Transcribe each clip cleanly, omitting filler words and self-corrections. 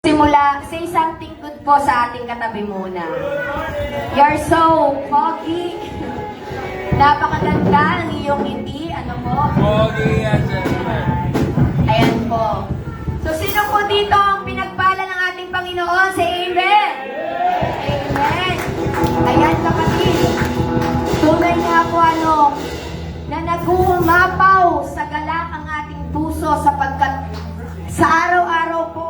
Simula, say something good po sa ating katabi muna. You're so foggy. Napakaganda ang iyong ngiti. Ano po? Pogi yan, sir. Ayan po. So, sino po dito ang pinagpala ng ating Panginoon? Say amen! Amen! Ayan, kapatid. Tunay nga po na nag-uumapaw sa galak ang ating puso sapagkat sa araw-araw po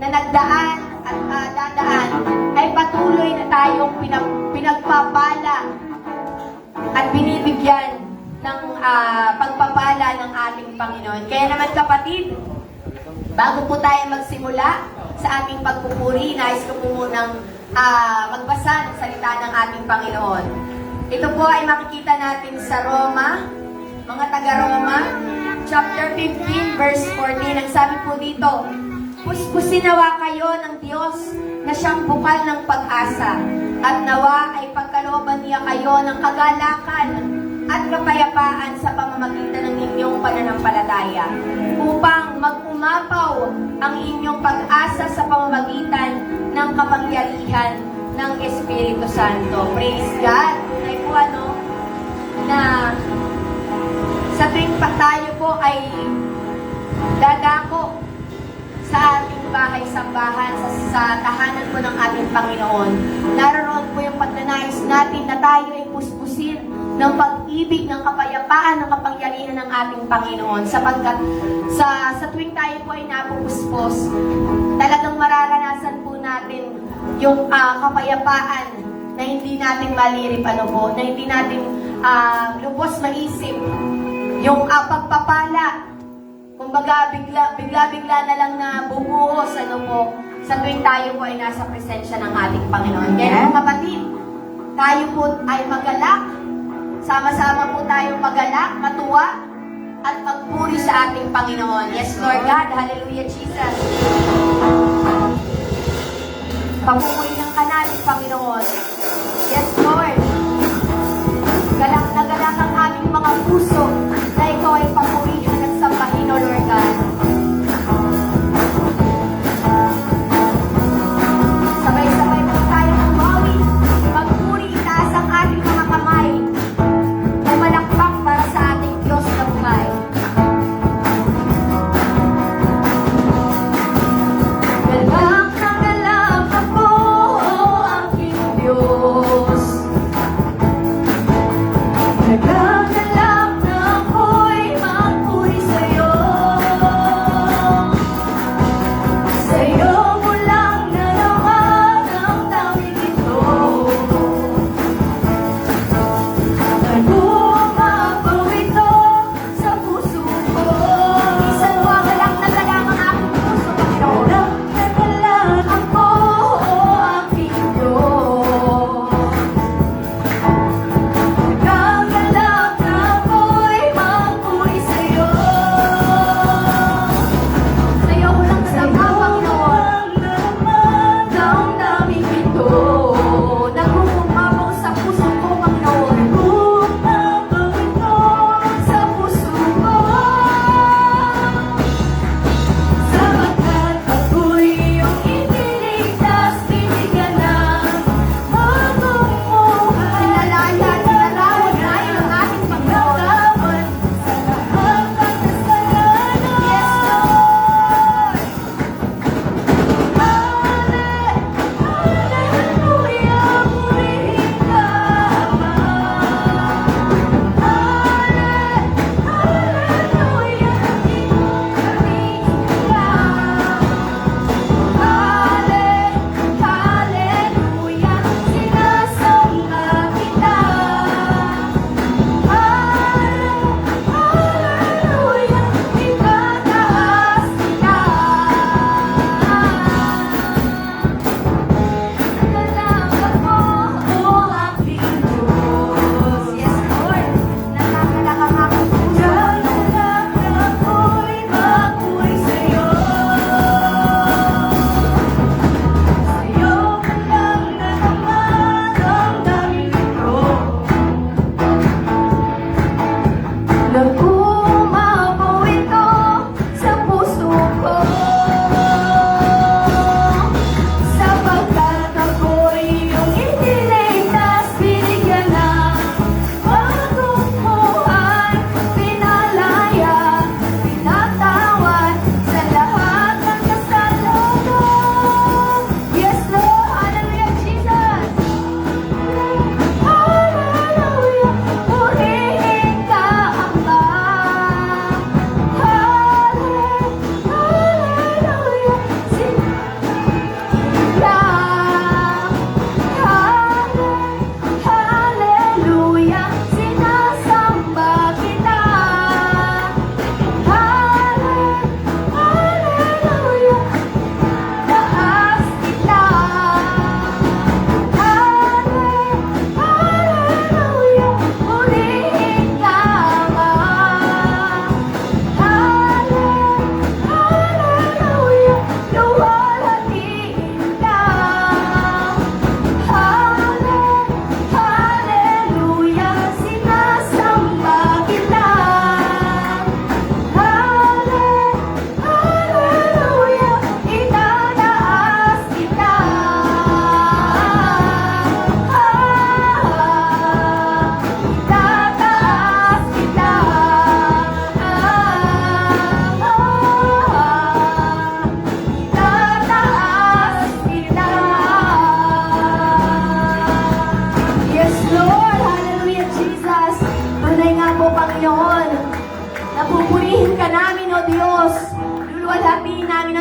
na nagdaan at dadaan ay patuloy na tayong pinagpapala at binibigyan ng pagpapala ng ating Panginoon. Kaya naman kapatid, bago po tayo magsimula sa ating pagpupuri, nais ko po munang magbasa ng salita ng ating Panginoon. Ito po ay makikita natin sa Roma, mga taga-Roma, chapter 15, verse 14. Ang sabi po dito, puspusin nawa kayo ng Diyos na siyang bukal ng pag-asa at nawa ay pagkalooban niya kayo ng kagalakan at kapayapaan sa pamamagitan ng inyong pananampalataya upang mag-umapaw ang inyong pag-asa sa pamamagitan ng kapangyarihan ng Espiritu Santo. Praise God! Tunay po na sa tuwing tayo po ay dadako sa ating bahay-sambahan, sa tahanan po ng ating Panginoon. Naroon po yung pagnanais natin na tayo ay puspusin ng pag-ibig, ng kapayapaan, ng kapangyarihan ng ating Panginoon. Sapagkat sa tuwing tayo po ay napupuspos, talagang mararanasan po natin yung kapayapaan na hindi natin malirip, na hindi natin lubos maisip. Yung pagpapala, kumbaga, bigla-bigla na lang na bubuhos, sa tuwing tayo po ay nasa presensya ng ating Panginoon. Kaya mga kapatid, tayo po ay magalak, sama-sama po tayo magalak, matuwa, at magpuri sa ating Panginoon. Yes, Lord God, hallelujah, Jesus. Papupuri ng kanaling Panginoon. Yes, Lord. Galak na galak ang aming mga puso na ikaw ay papurihan at sambahin, O Lord God. Sabay-sabay po tayo umawi, magpuri, itaas ang ating mga kamay, umalakpak para sa ating Diyos na buhay. Galak ako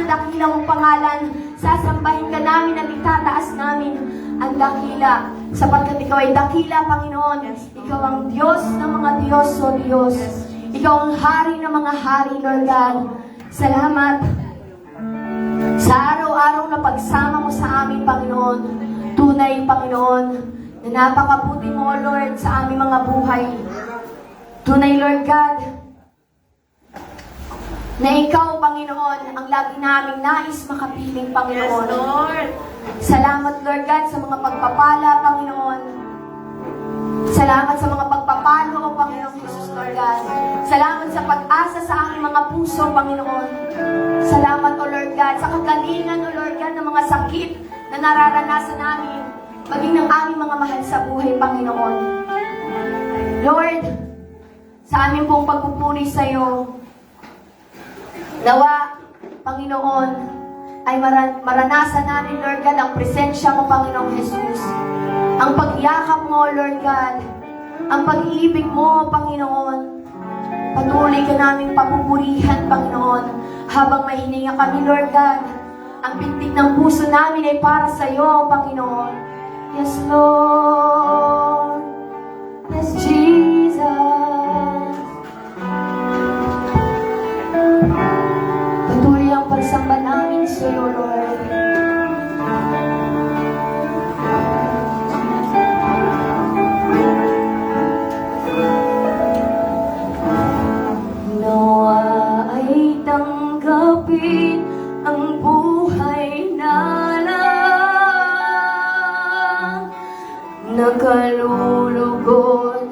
dakila mong pangalan. Sasambahin ka namin at itataas namin ang dakila. Sapagkat ikaw ay dakila, Panginoon. Ikaw ang Diyos ng mga Diyos, O Diyos. Ikaw ang hari ng mga hari, Lord God. Salamat sa araw-araw na pagsama mo sa amin, Panginoon. Tunay, Panginoon, na napakabuti mo, Lord, sa aming mga buhay. Tunay, Lord God, na ikaw, Panginoon, ang lagi naming nais makapiling, Panginoon. Yes, Lord. Salamat, Lord God, sa mga pagpapala, Panginoon. Salamat sa mga pagpapalo, O Panginoon Jesus, Lord God. Salamat sa pag-asa sa aming mga puso, Panginoon. Salamat, O Lord God, sa kagalingan, O Lord God, ng mga sakit na nararanasan namin, maging ng aming mga mahal sa buhay, Panginoon. Lord, sa aming pong pagpupuri sa iyo, nawa, Panginoon, ay maranasan namin, Lord God, ang presensya mo, Panginoong Jesus. Ang pagyakap mo, Lord God. Ang pag-ibig mo, Panginoon. Patuloy ka naming papupurihan, Panginoon. Habang may hininga kami, Lord God. Ang pintig ng puso namin ay para sa iyo, Panginoon. Yes, Lord. Yes, Jesus. Patuloy ang pagsamba namin sa iyo, Lord. Nawa ay tanggapin ang buhay na lang, nakalulugod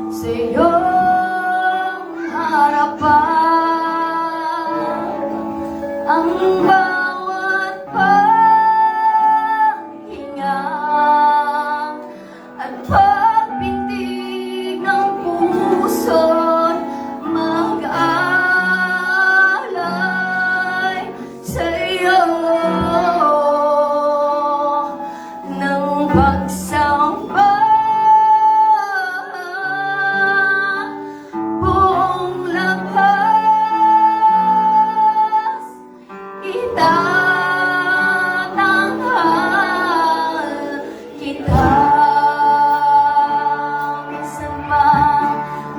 sa iyong harapan. Ang bawat paghinga at pagpintig ng puso't mag-alay sa iyo ng pagsamba. Buong lakas itatanghal kita. Minsan man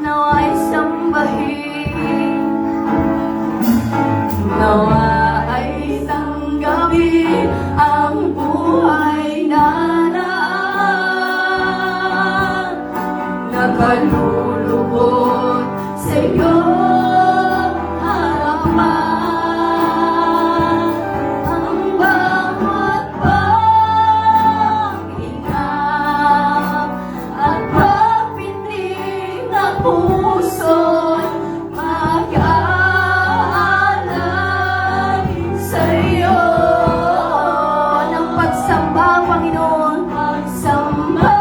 nawa'y sambahin, nawa ay tanggapin ang buhay na lang, nakalulugod sa iyong harapan. Ang bawat paghinga at pagpintig ng puso't mag-aalay sa iyo ng pagsamba, Panginoon. Pagsamba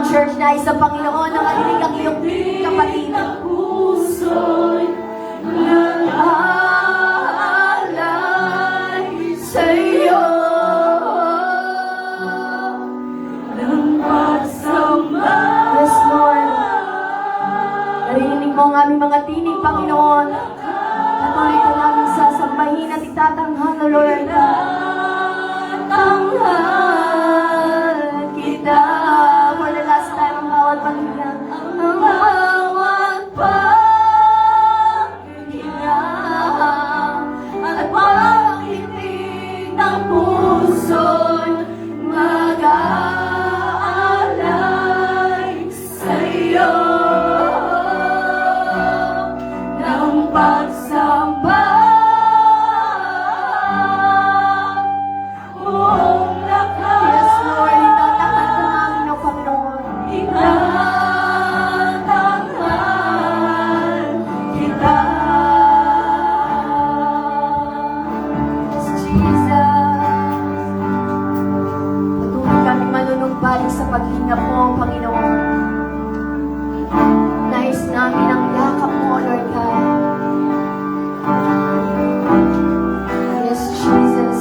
church na isa Panginoon, nakarinig ang iyong kapatid. Puso'y nag-aalay sa'yo ng pagsamba. Yes, Lord. Narinig mo ang aming mga tinig, Panginoon. Patuloy ka namin sasambahin at itatanghal, O Lord. Tanghal kita For the last time, ang bawat pangina. ang bawat paghinga at pag-ibig ng puso'y mag-aalay sa'yo ng pagsamba. Buong lakas Yes, Lord. Itatanghal ka namin, O Panginoon. itatanghal kita. Yes, Jesus. Patuloy kaming manunumbalik sa paghinga mo, Panginoon. Nais namin ang yakap mo, O Lord God. Yes, Jesus.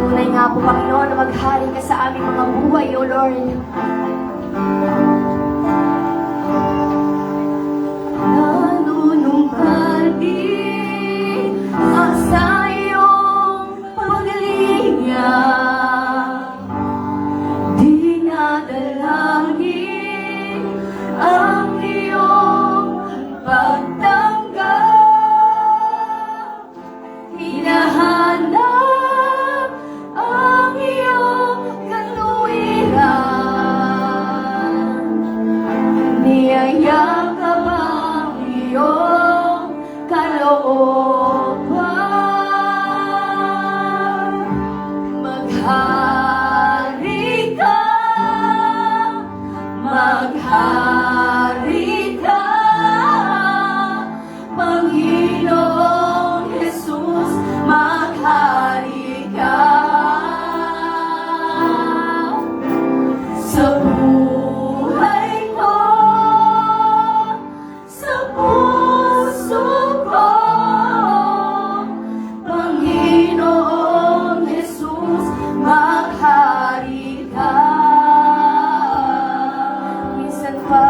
Tunay nga po, Panginoon, na maghari ka sa aming mga buhay, O Lord. Nanunumbalik sa iyong paglinga, dinadalangin ang iyong pagtanggap. Hinahanap ang iyong katuwiran. Niyayakap ang iyong kalooban. Maghari ka, maghari ka, Panginoong Jesus, maghari ka. Sa buhay ko, sa puso ko, Panginoong Jesus, maghari ka. Minsan pa,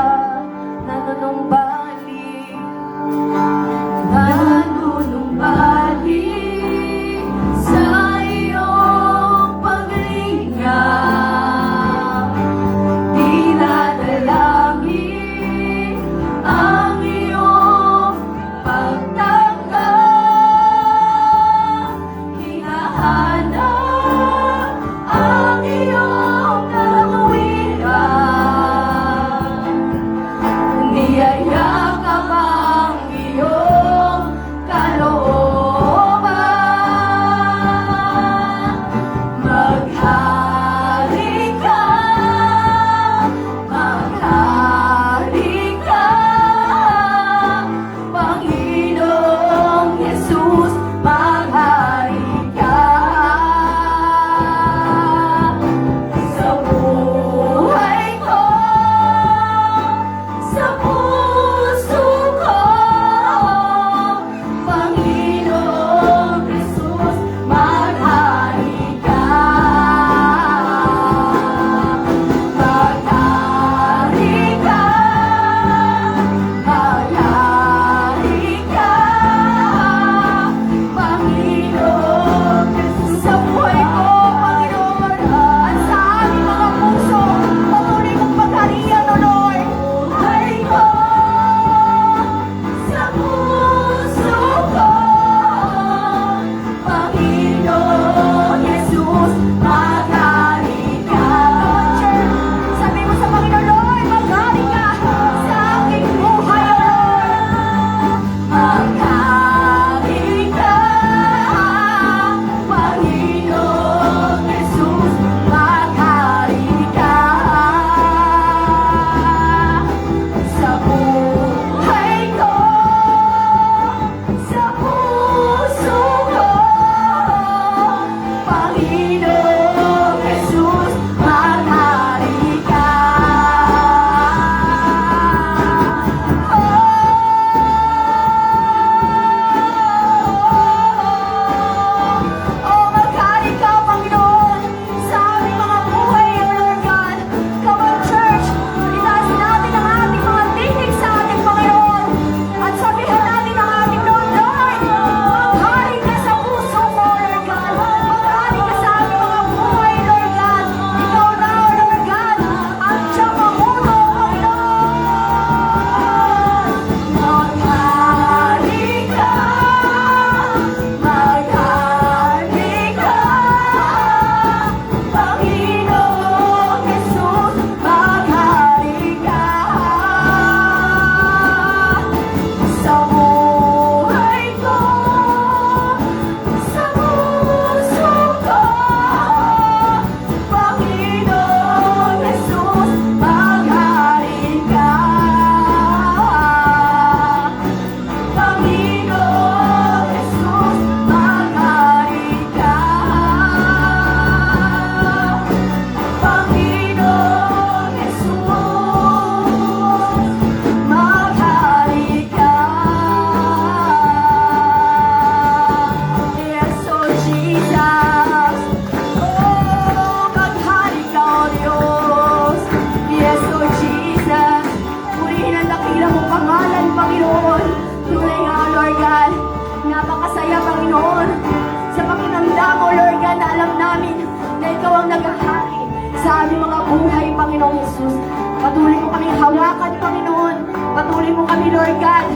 Jesus. Patuloy mo kaming hawakan, Panginoon. Patuloy mo kami, Lord God.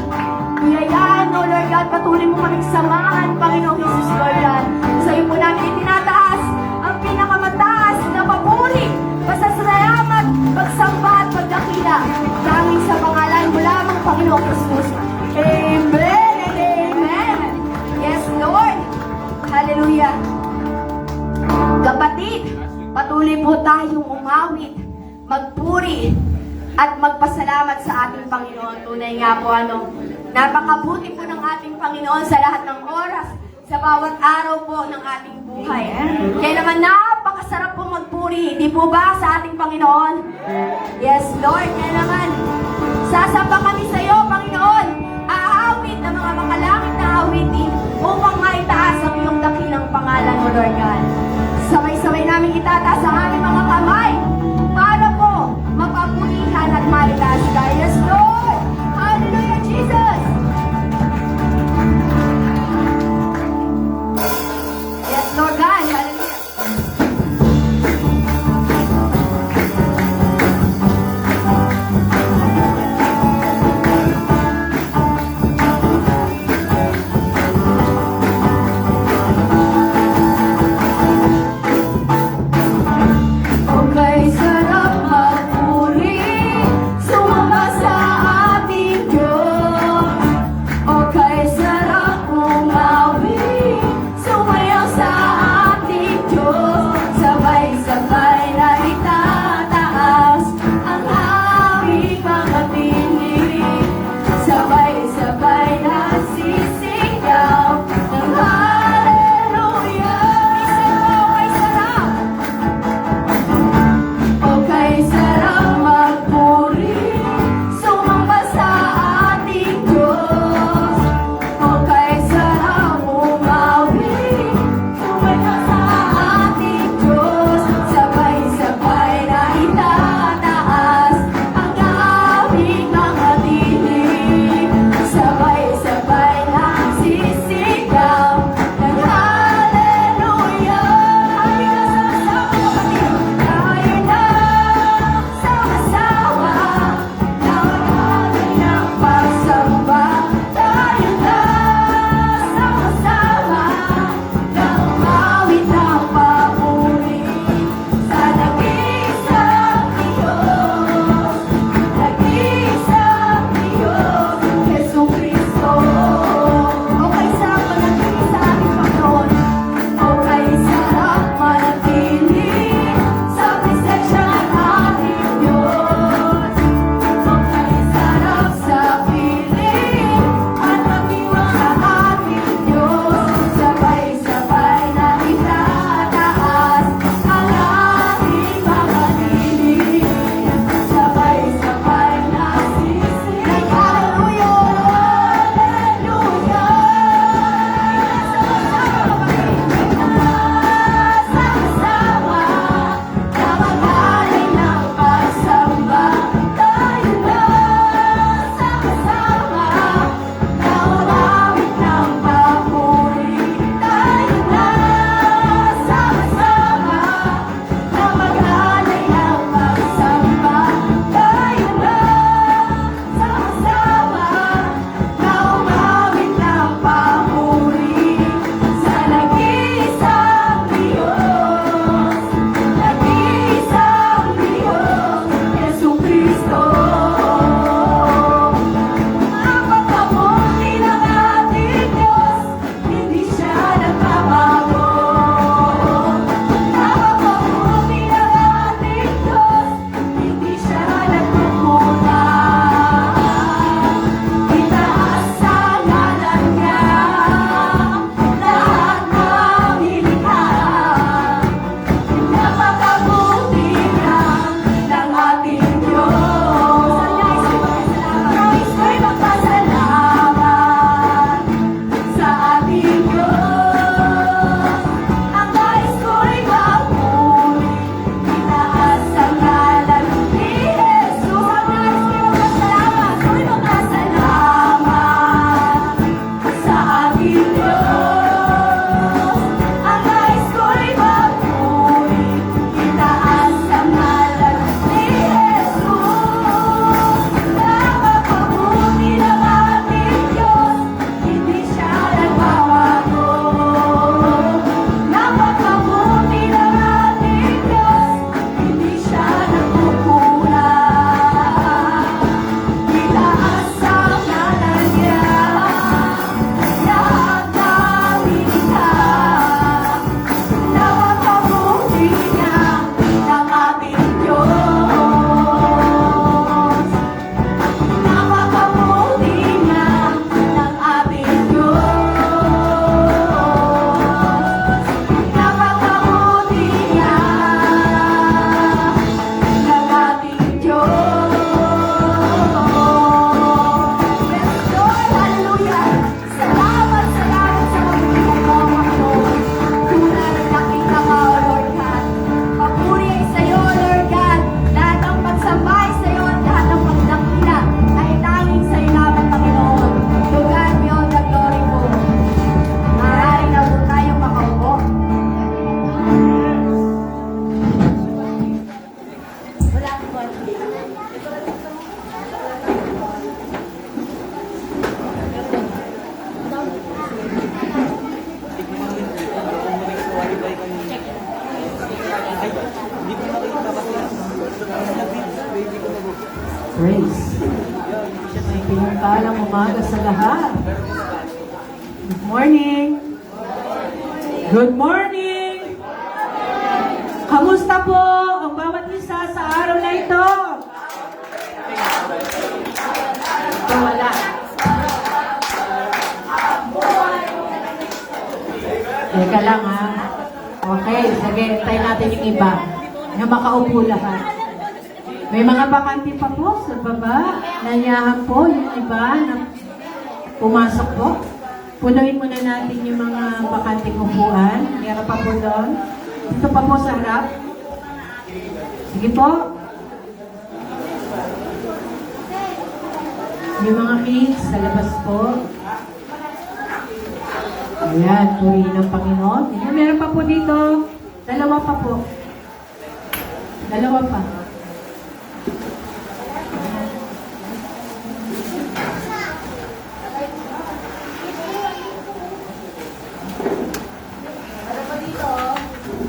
Biyayaan, O Lord God. Patuloy mo kaming samahan, Panginoon Jesus, Lord God. Sa iyo po namin itinataas ang pinakamataas na papuri, pasasalamat, pagsamba at pagdakila. Dahil sa pangalan mo lamang, Panginoon Jesus. Amen and amen. Yes, Lord. Hallelujah. Kapatid, patuloy po tayong umawit, magpuri, at magpasalamat sa ating Panginoon. Tunay nga po napakabuti po ng ating Panginoon sa lahat ng oras, sa bawat araw po ng ating buhay. Kaya naman napakasarap po magpuri, di po ba sa ating Panginoon? Yes, Lord. Kaya naman, sasamba kami sa iyo, Panginoon. Aawit ng mga makalangit na awitin upang maitaas ang iyong dakilang pangalan mo, Lord God. Sabay-sabay namin itataas ang aming mga kamay para po mapapurihan at maitaas ka. Yes, Lord! Hallelujah, Jesus! Yes, Lord God! Hallelujah! Praise. May pinagpalang umaga sa lahat. Good morning. Good morning. Kamusta po ang bawat isa sa araw na ito? Ito wala. Teka lang ha. Okay, sige, tayo natin yung iba na makaupo lahat. May mga bakante pa po sa baba. Nanyahan po yung iba na pumasok po. Punuin muna natin yung mga bakanting upuan. Meron pa po doon. Dito pa po sa harap. Sige po. Yung mga kids sa labas po. Ayan, purihin ng Panginoon. Meron pa po dito. Dalawa pa po. Dalawa pa.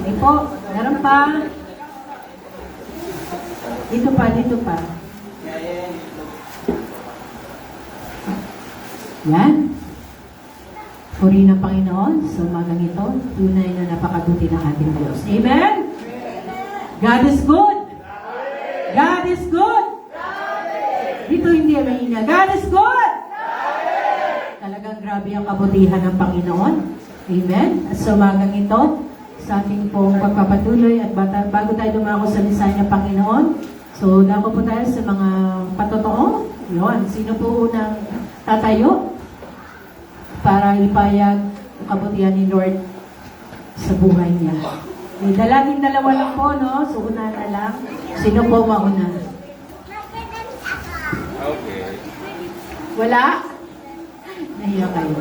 Ay po, meron pa. Dito pa, dito pa. Yan. Purihin ng Panginoon sa umagang ito. Tunay na napakabuti ng ating Diyos. Amen? God is good. God is good. Dito hindi mahina. God is good. Talagang grabe ang kabutihan ng Panginoon. Amen? At sa umagang ito, sa ating pong pagpapatuloy at bago tayo dumako sa mensahe ng Panginoon, so dako po tayo sa mga patotoo. Yun, sino po unang tatayo para ipayag ang kabutihan ni Lord sa buhay niya? May dalaging dalawa lang po, no? So una na lang. Sino po mauna? Okay. Wala? Nahiya kayo.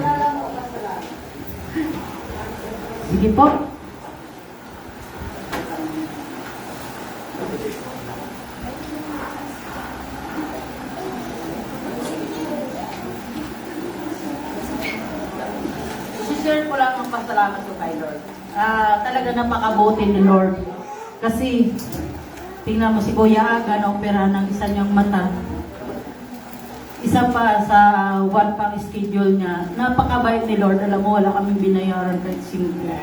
Sige po. Share ko lang ang pasalamat ko kay Lord. Talaga napakabuti ni Lord. Kasi, tingnan mo si Kuya Aga na opera ng isa niyang mata. Isa pa sa one pang schedule niya. Napakabait ni Lord. Alam mo, wala kaming binayaran kahit simple.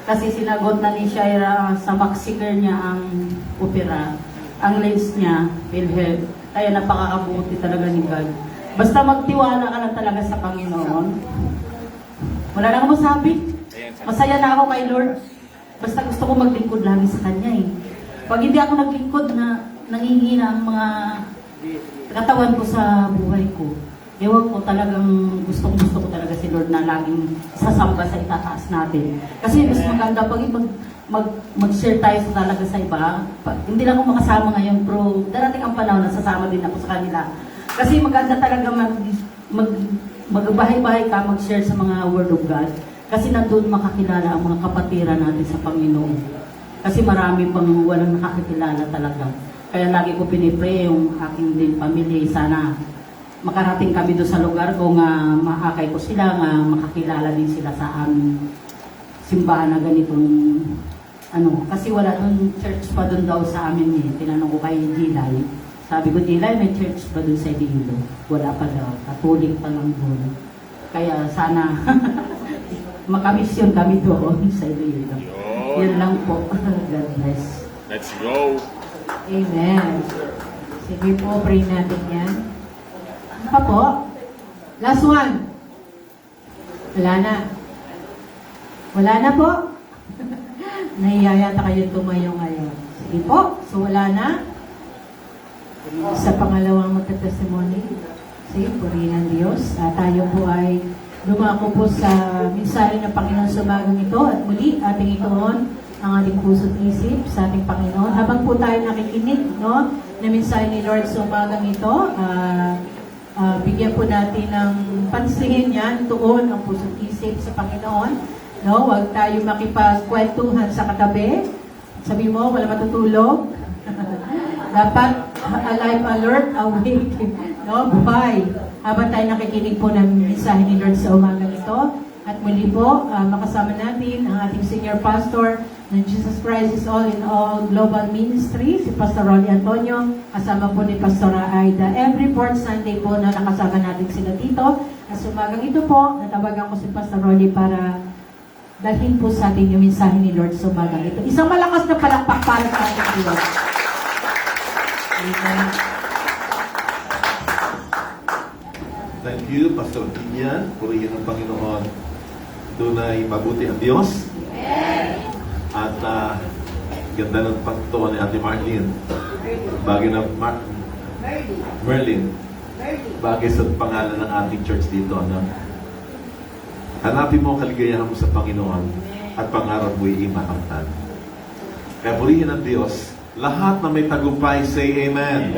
Kasi sinagot na ni Shaira sa maxiker niya ang opera. Ang lens niya, PhilHealth. Kaya napakakabuti talaga ni God. Basta magtiwala ka lang talaga sa Panginoon. Wala na akong masabi. Masaya na ako kay Lord. Basta gusto ko maglingkod lagi sa Kanya eh. Pag hindi ako naglingkod na nangihina ang mga katawan ko sa buhay ko, ewan ko talagang gusto ko talaga si Lord na laging sasamba sa itataas natin. Kasi mas maganda pag mag-share tayo sa talaga sa iba. Hindi lang ako makasama ngayon, pero darating ang panahon na sasama din ako sa kanila. Kasi maganda talaga magbahay-bahay ka, mag-share sa mga Word of God. Kasi nandun makakilala ang mga kapatiran natin sa Panginoon. Kasi marami pang walang nakakilala talaga. Kaya lagi ko pinipray yung aking din pamilya. Sana makarating kami doon sa lugar ko nga mahakay ko sila, nga makakilala din sila sa aming simbahan na ganitong kasi wala doon church pa doon daw sa amin eh. Tinanong ko kay Gilay. Sabi ko, Gilay, may church ba doon sa Iloilo? Wala pa daw. Katolik pa lang doon. Kaya sana makamisyon kami doon sa Iloilo. Yan lang po. God bless. Let's go. Amen. Sige po, pray natin yan. Ano pa po? Last one. Wala na. Wala na po. Nahihiyata kayo tumayo ngayon. Sige po. So wala na. Sa pangalawang magta-testimony, sige, purihin ng Diyos. Tayo po ay lumako po sa mensahe ng Panginoon sa umagang ito at muli ating ituon ang ating puso't isip sa ating Panginoon. Habang po tayo nakikinig, no, na mensahe ni Lord sa umagang ito, bigyan po natin ng pansin yan, tuon ang puso't isip sa Panginoon. No, huwag tayo makipagkwentuhan sa katabi. Sabi mo, wala matutulog. Dapat alive, alert, awake, no, buhay. Habang tayo nakikinig po ng mensahe ni Lord sa umagang ito. At muli po, makasama natin ang ating senior pastor ng Jesus Christ is All in All Global Ministry, si Pastor Rolly Antonio, kasama po ni Pastora Aida. Every fourth Sunday po na nakasama natin sila dito. At umagang ito po, natawagan ko si Pastor Rolly para dalhin po sa atin yung mensahe ni Lord sa umagang ito. Isang malakas na palakpak para sa ating Diyos. Amen. Thank you, Pastor Tinian. Purihin ang Panginoon. Tunay mabuti ang Diyos. At ganda ng pagtuwa ni Ate Marlene. Bagay na Merlin. Bagay sa pangalan ng ating church dito. Ano? Hanapin mo ang kaligayahan mo sa Panginoon at pangarap mo'y imakamtan. Kaya purihin ang Diyos. Lahat na may tagumpay, say Amen.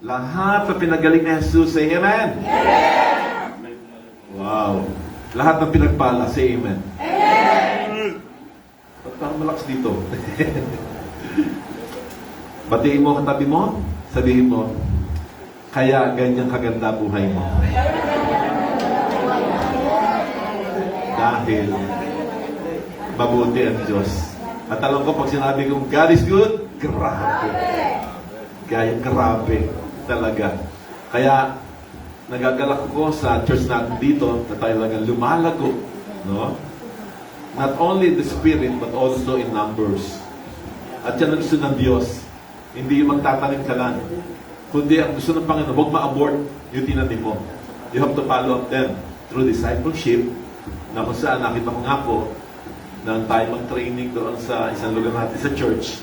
Lahat na pinagaling ni Jesus, say Amen. Wow. Lahat ng pinagpala, say Amen. Ba't parang malakas dito? Batiin mo katabi mo, sabihin mo, kaya ganyan kaganda buhay mo. Dahil mabuti ang Diyos. At alam ko, pag sinabi kong God is good, grabe. Kaya grabe talaga. Kaya nagagalak ko sa church natin dito na talagang lumalago. No? Not only the Spirit, but also in numbers. At yan ang gusto ng Diyos. Hindi yung magtatanim ka lang. Kundi ang gusto ng Panginoon, huwag ma-abort yung tinanim mo. You have to follow up them through discipleship, na kung saan nakita ko nga po, na tayo mag-training doon sa isang lugar natin sa church,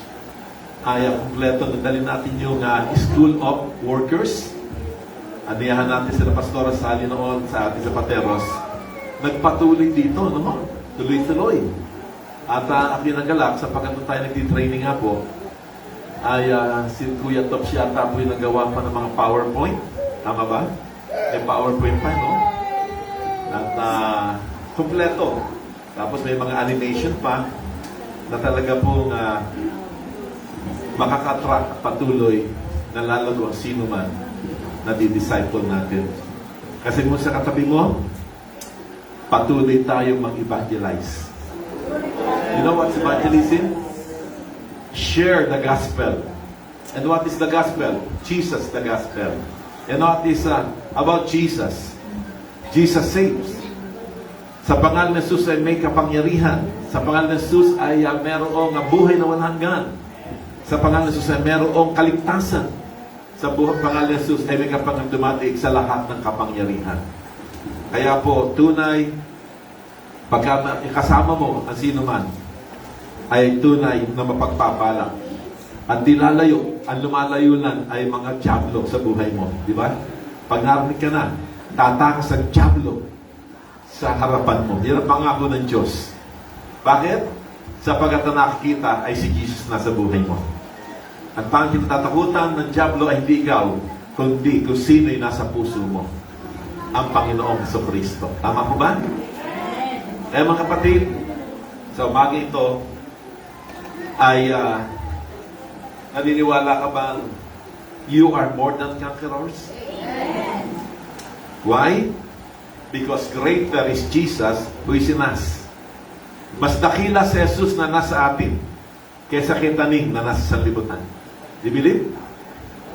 ay kumpleto, nagdali natin yung School of Workers. Aniyahan natin sila Pastora Sally noon sa ating sa Pateros. Nagpatuloy dito, no? Tuloy-tuloy. At ang nagalak, sapagkat tayo nagtitraining nga po, ay si Kuya Top siya ata po yung nagawa pa ng mga PowerPoint. Tama ba? May PowerPoint pa, no? At kumpleto. Tapos may mga animation pa na talaga pong makakatrack patuloy na lalago ang sino man na di-disciple natin. Kasi mo sa katabi mo, patuloy tayong mag-evangelize. You know what's evangelism? Share the gospel. And what is the gospel? Jesus the gospel. And what is about Jesus? Jesus saves. Sa pangalan ng Jesus ay may kapangyarihan. Sa pangalan ng Jesus ay mayroong buhay na walang hanggan. Sa pangalan ng Jesus ay mayroong kaligtasan. Sa pangalan ng Jesus ay may kapangyarihan dumating sa lahat ng kapangyarihan. Kaya po, tunay, pagka kasama mo ang sino man, ay tunay na mapagpapala. At di lalayo, ang lumalayo lang ay mga diablo sa buhay mo. Di ba? Pag narinig ka na, tatakas ang diablo sa harapan mo. Yan ang pangako ng Diyos. Bakit? Sapagkat na nakikita ay si Jesus na sa buhay mo. Ang pangit na tatakutan ng diablo ay hindi ikaw, kundi kung sino'y nasa puso mo. Ang Panginoong Jesucristo. Tama po ba? Kaya mga kapatid, sa umaga ito, ay naniniwala ka bang you are more than conquerors? Why? Because greater is Jesus who is in us. Mas dakila si Jesus na nasa atin kaysa kitaning na nasa sanlibutan. Do you believe?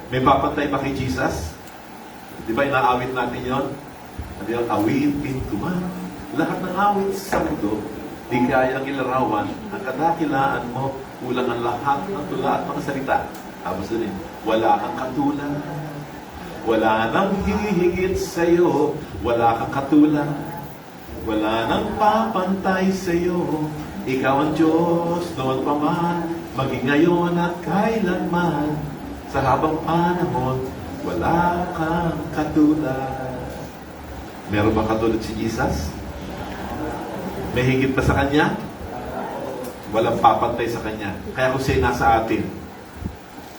May papantay ba kay Jesus? Di ba inaawit natin yon? Ano yun? Awitin ko man. Lahat ng awit sa mundo, di kayang ilarawan. Ang kadakilaan mo, kulang ang lahat ng tula at mga salita. Tapos din, wala kang katulad. Wala nang hihigit sa'yo. Wala kang katulad. Wala nang papantay sa'yo. Ikaw ang Diyos, noon pa man, maging ngayon at kailanman. Sa habang panahon, wala kang katulad. Meron ba katulad si Jesus? May higit pa sa Kanya? Walang papantay sa Kanya. Kaya kung siya'y nasa atin,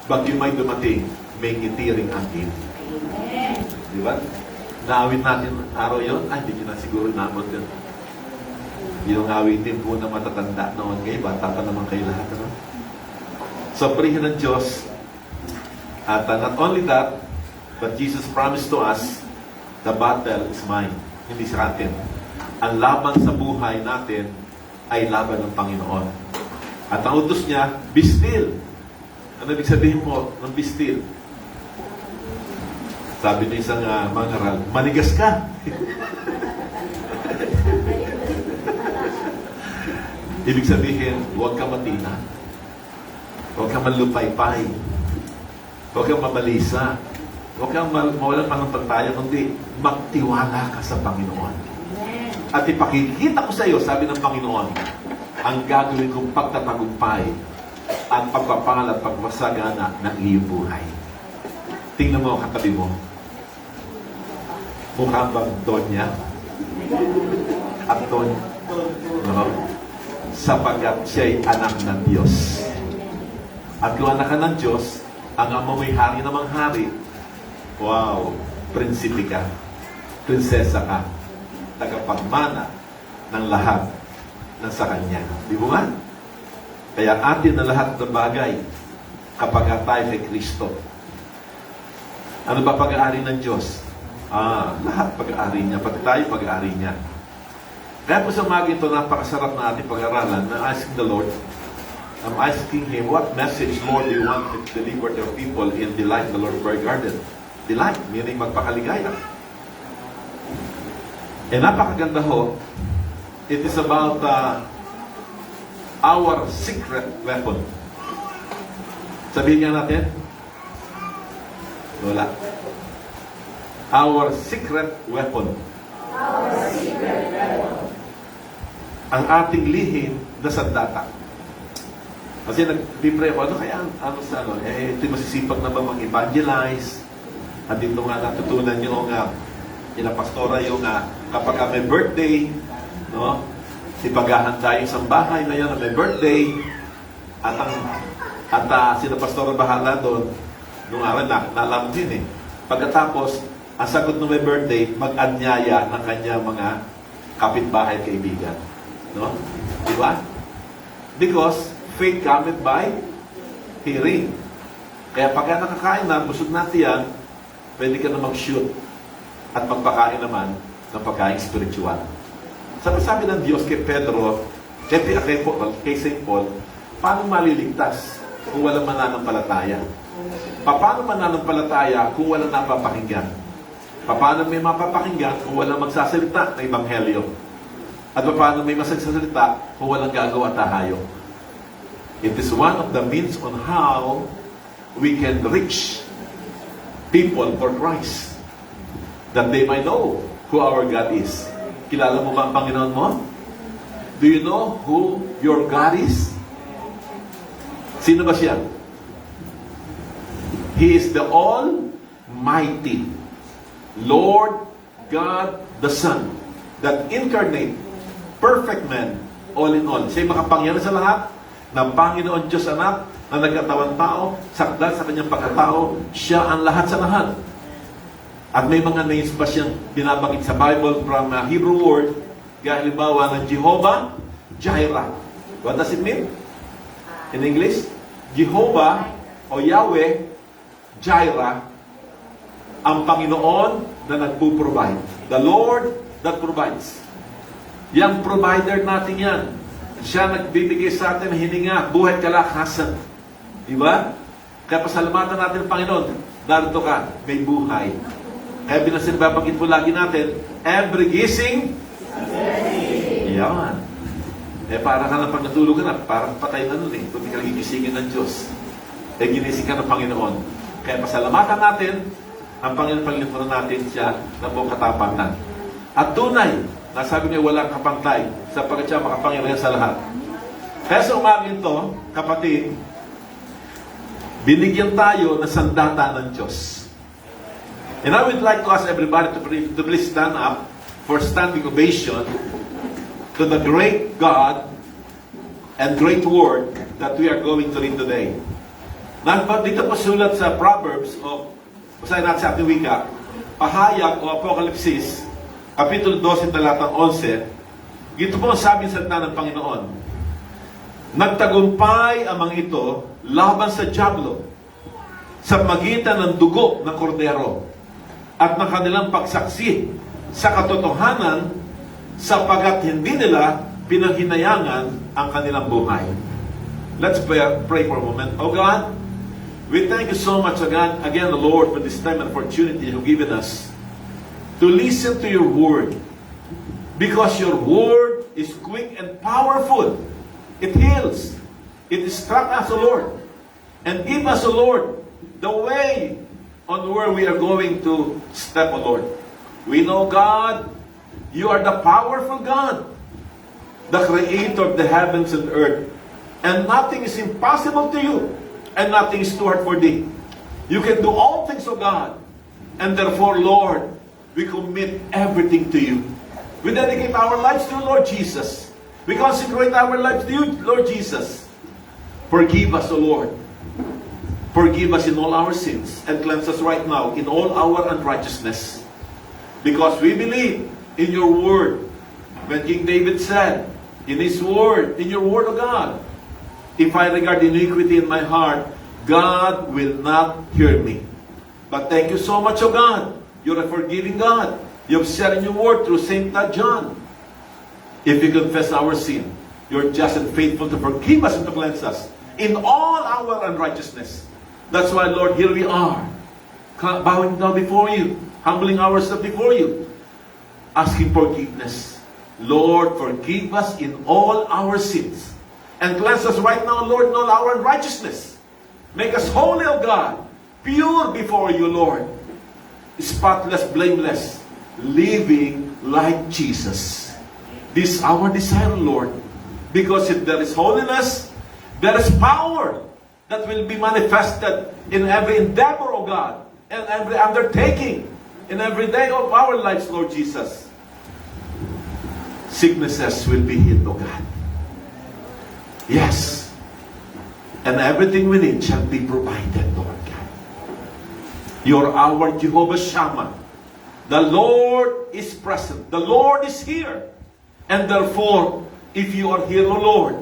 bagyo may dumating, may ngiti ring atin. Di ba? Naawit natin araw yun, hindi nyo na siguro naamot yun. Yung awitin po na matatanda noon kayo, bata pa naman kayo lahat. Ano? So, purihin ng Diyos. At not only that, but Jesus promised to us, the battle is mine. Hindi sa atin. Ang laban sa buhay natin ay laban ng Panginoon. At ang utos niya, be still. Ano ibig sabihin mo ng be still? Sabi ng isang mangaral, manigas ka. Ibig sabihin, huwag ka matina. Huwag kang malupaypay. Huwag kang mamalisa. Huwag kang mawalan pa ng pagtaya, kundi magtiwala ka sa Panginoon. At ipakikita ko sa iyo, sabi ng Panginoon, ang gagawin kong pagtatagumpay at pagpapangal at pagmasagana ng iyong buhay. Tingnan mo ang katabi mo. Mukha bang Donya? At Donya? No? Sapagkat siya'y anak ng Diyos. At kung anak ka ng Diyos, ang ama mo'y hari namang hari. Wow! Prinsipe ka. Prinsesa ka. Tagapagmana ng lahat ng sa Kanya. Di ba nga? Kaya atin na lahat ng bagay kapag tayo kay Kristo. Ano ba pag-aari ng Diyos? Lahat pag-aari niya. Pati tayo pag-aari niya. Kaya po sa umaga ito, napakasarap na ating pag-aralan na asking the Lord, I'm asking Him, what message more do you want to deliver to people in Delight, the Lord's Prayer Garden? Delight, meaning magpakaligaya. Eh, napakaganda ho. It is about our secret weapon. Sabihin nga natin. Wala. Our secret weapon. Ang ating lihim na sandata. Kasi nag-pray ako, ano kaya, ito masisipag na ba mag-evangelize? At dito nga natutunan yung pastora yung kapag may birthday, no? Ipaghahanda yung isang bahay na yan na may birthday, at sila pastora bahala doon, nung araw nalaman din eh. Pagkatapos, ang sagot ng may birthday, mag-anyaya ng kanya mga kapitbahay at kaibigan. No? Di ba? Because faith cometh by hearing. Kaya pagka nakakain na, busog natin yan, pwede ka na mag-shoot at magpakain naman ng pagkain spiritual. Sabi ng Diyos kay Pedro, kay St. Paul, paano maliligtas kung walang mananampalataya? Paano mananampalataya kung walang napapakinggan? Paano may mapapakinggan kung walang magsasalita ng Ebanghelyo? At paano may masagsasalita kung walang gagawa tahayo? It is one of the means on how we can reach people for Christ. That they might know who our God is. Kilala mo ba ang Panginoon mo? Do you know who your God is? Sino ba siya? He is the Almighty Lord God the Son that incarnate perfect man all in all. Siya makapangyarihan sa lahat ng Panginoon Diyos Anak na nagkatawang tao, sakdal sa kanyang pagkatao, siya ang lahat sa lahat. At may mga names pa siyang binabangit sa Bible from Hebrew word, gaya halimbawa ng Jehovah Jireh. What does it mean? In English? Jehovah o Yahweh Jireh, ang Panginoon na nagpo-provide. The Lord that provides. Yang provider natin yan. Siya nagbibigay sa atin hininga, buhay, kalakasan. Diba? Kaya pasalamatan natin ang Panginoon. Darito ka, may buhay. Kaya binabagit po lagi natin, every gising, yan. Para ka na pag natulog ka na, parang patay na nun eh. Kung hindi ka gigisingin ng Diyos. Ginising ka ng Panginoon. Kaya pasalamatan natin, ang Panginoon paglingkuran natin siya na buong katapatan. At tunay, nasabi niya walang kapantay sapagkat siya makapangyarihan sa lahat. Kaya sa umaga ito, kapatid, binigyan tayo ng sandata ng Diyos. And I would like to ask everybody to please stand up for standing ovation to the great God and great word that we are going to read today. Dito po sulat sa Proverbs o basahin natin sa ating wika, Pahayag o Apokalipsis, Kapitulo 12, talatang 11, gito po ang sabi sa salita ng Panginoon. Nagtagumpay ang mga ito laban sa dyablo sa magitan ng dugo ng kordero at ng kanilang pagsaksi sa katotohanan sapagat hindi nila pinanghinayangan ang kanilang buhay. Let's pray for a moment. Oh God, we thank you so much again, Lord, for this time and opportunity you've given us to listen to your word. Because your word is quick and powerful. It heals. It instructs us, O Lord. And give us, O Lord, the way on where we are going to step, O Lord. We know, God, you are the powerful God, the creator of the heavens and earth. And nothing is impossible to you, and nothing is too hard for thee. You can do all things, O God. And therefore, Lord, we commit everything to you. We dedicate our lives to you, Lord Jesus. We consecrate our lives to you, Lord Jesus. Forgive us, O Lord. Forgive us in all our sins and cleanse us right now in all our unrighteousness. Because we believe in your word. When King David said, in his word, in your word, O God, if I regard iniquity in my heart, God will not hear me. But thank you so much, O God. You're a forgiving God. You've said in your word through St. John, if we confess our sin, you're just and faithful to forgive us and to cleanse us in all our unrighteousness. That's why, Lord, here we are, bowing down before you, humbling ourselves before you, asking forgiveness. Lord, forgive us in all our sins. And cleanse us right now, Lord, in all our unrighteousness. Make us holy, O God, pure before you, Lord, spotless, blameless, living like Jesus. This is our desire, Lord. Because if there is holiness, there is power that will be manifested in every endeavor, O God, and every undertaking, in every day of our lives, Lord Jesus. Sicknesses will be healed, O God. Yes. And everything we need shall be provided, Lord God. You're our Jehovah Shammah. The Lord is present. The Lord is here. And therefore, if you are here, O Lord,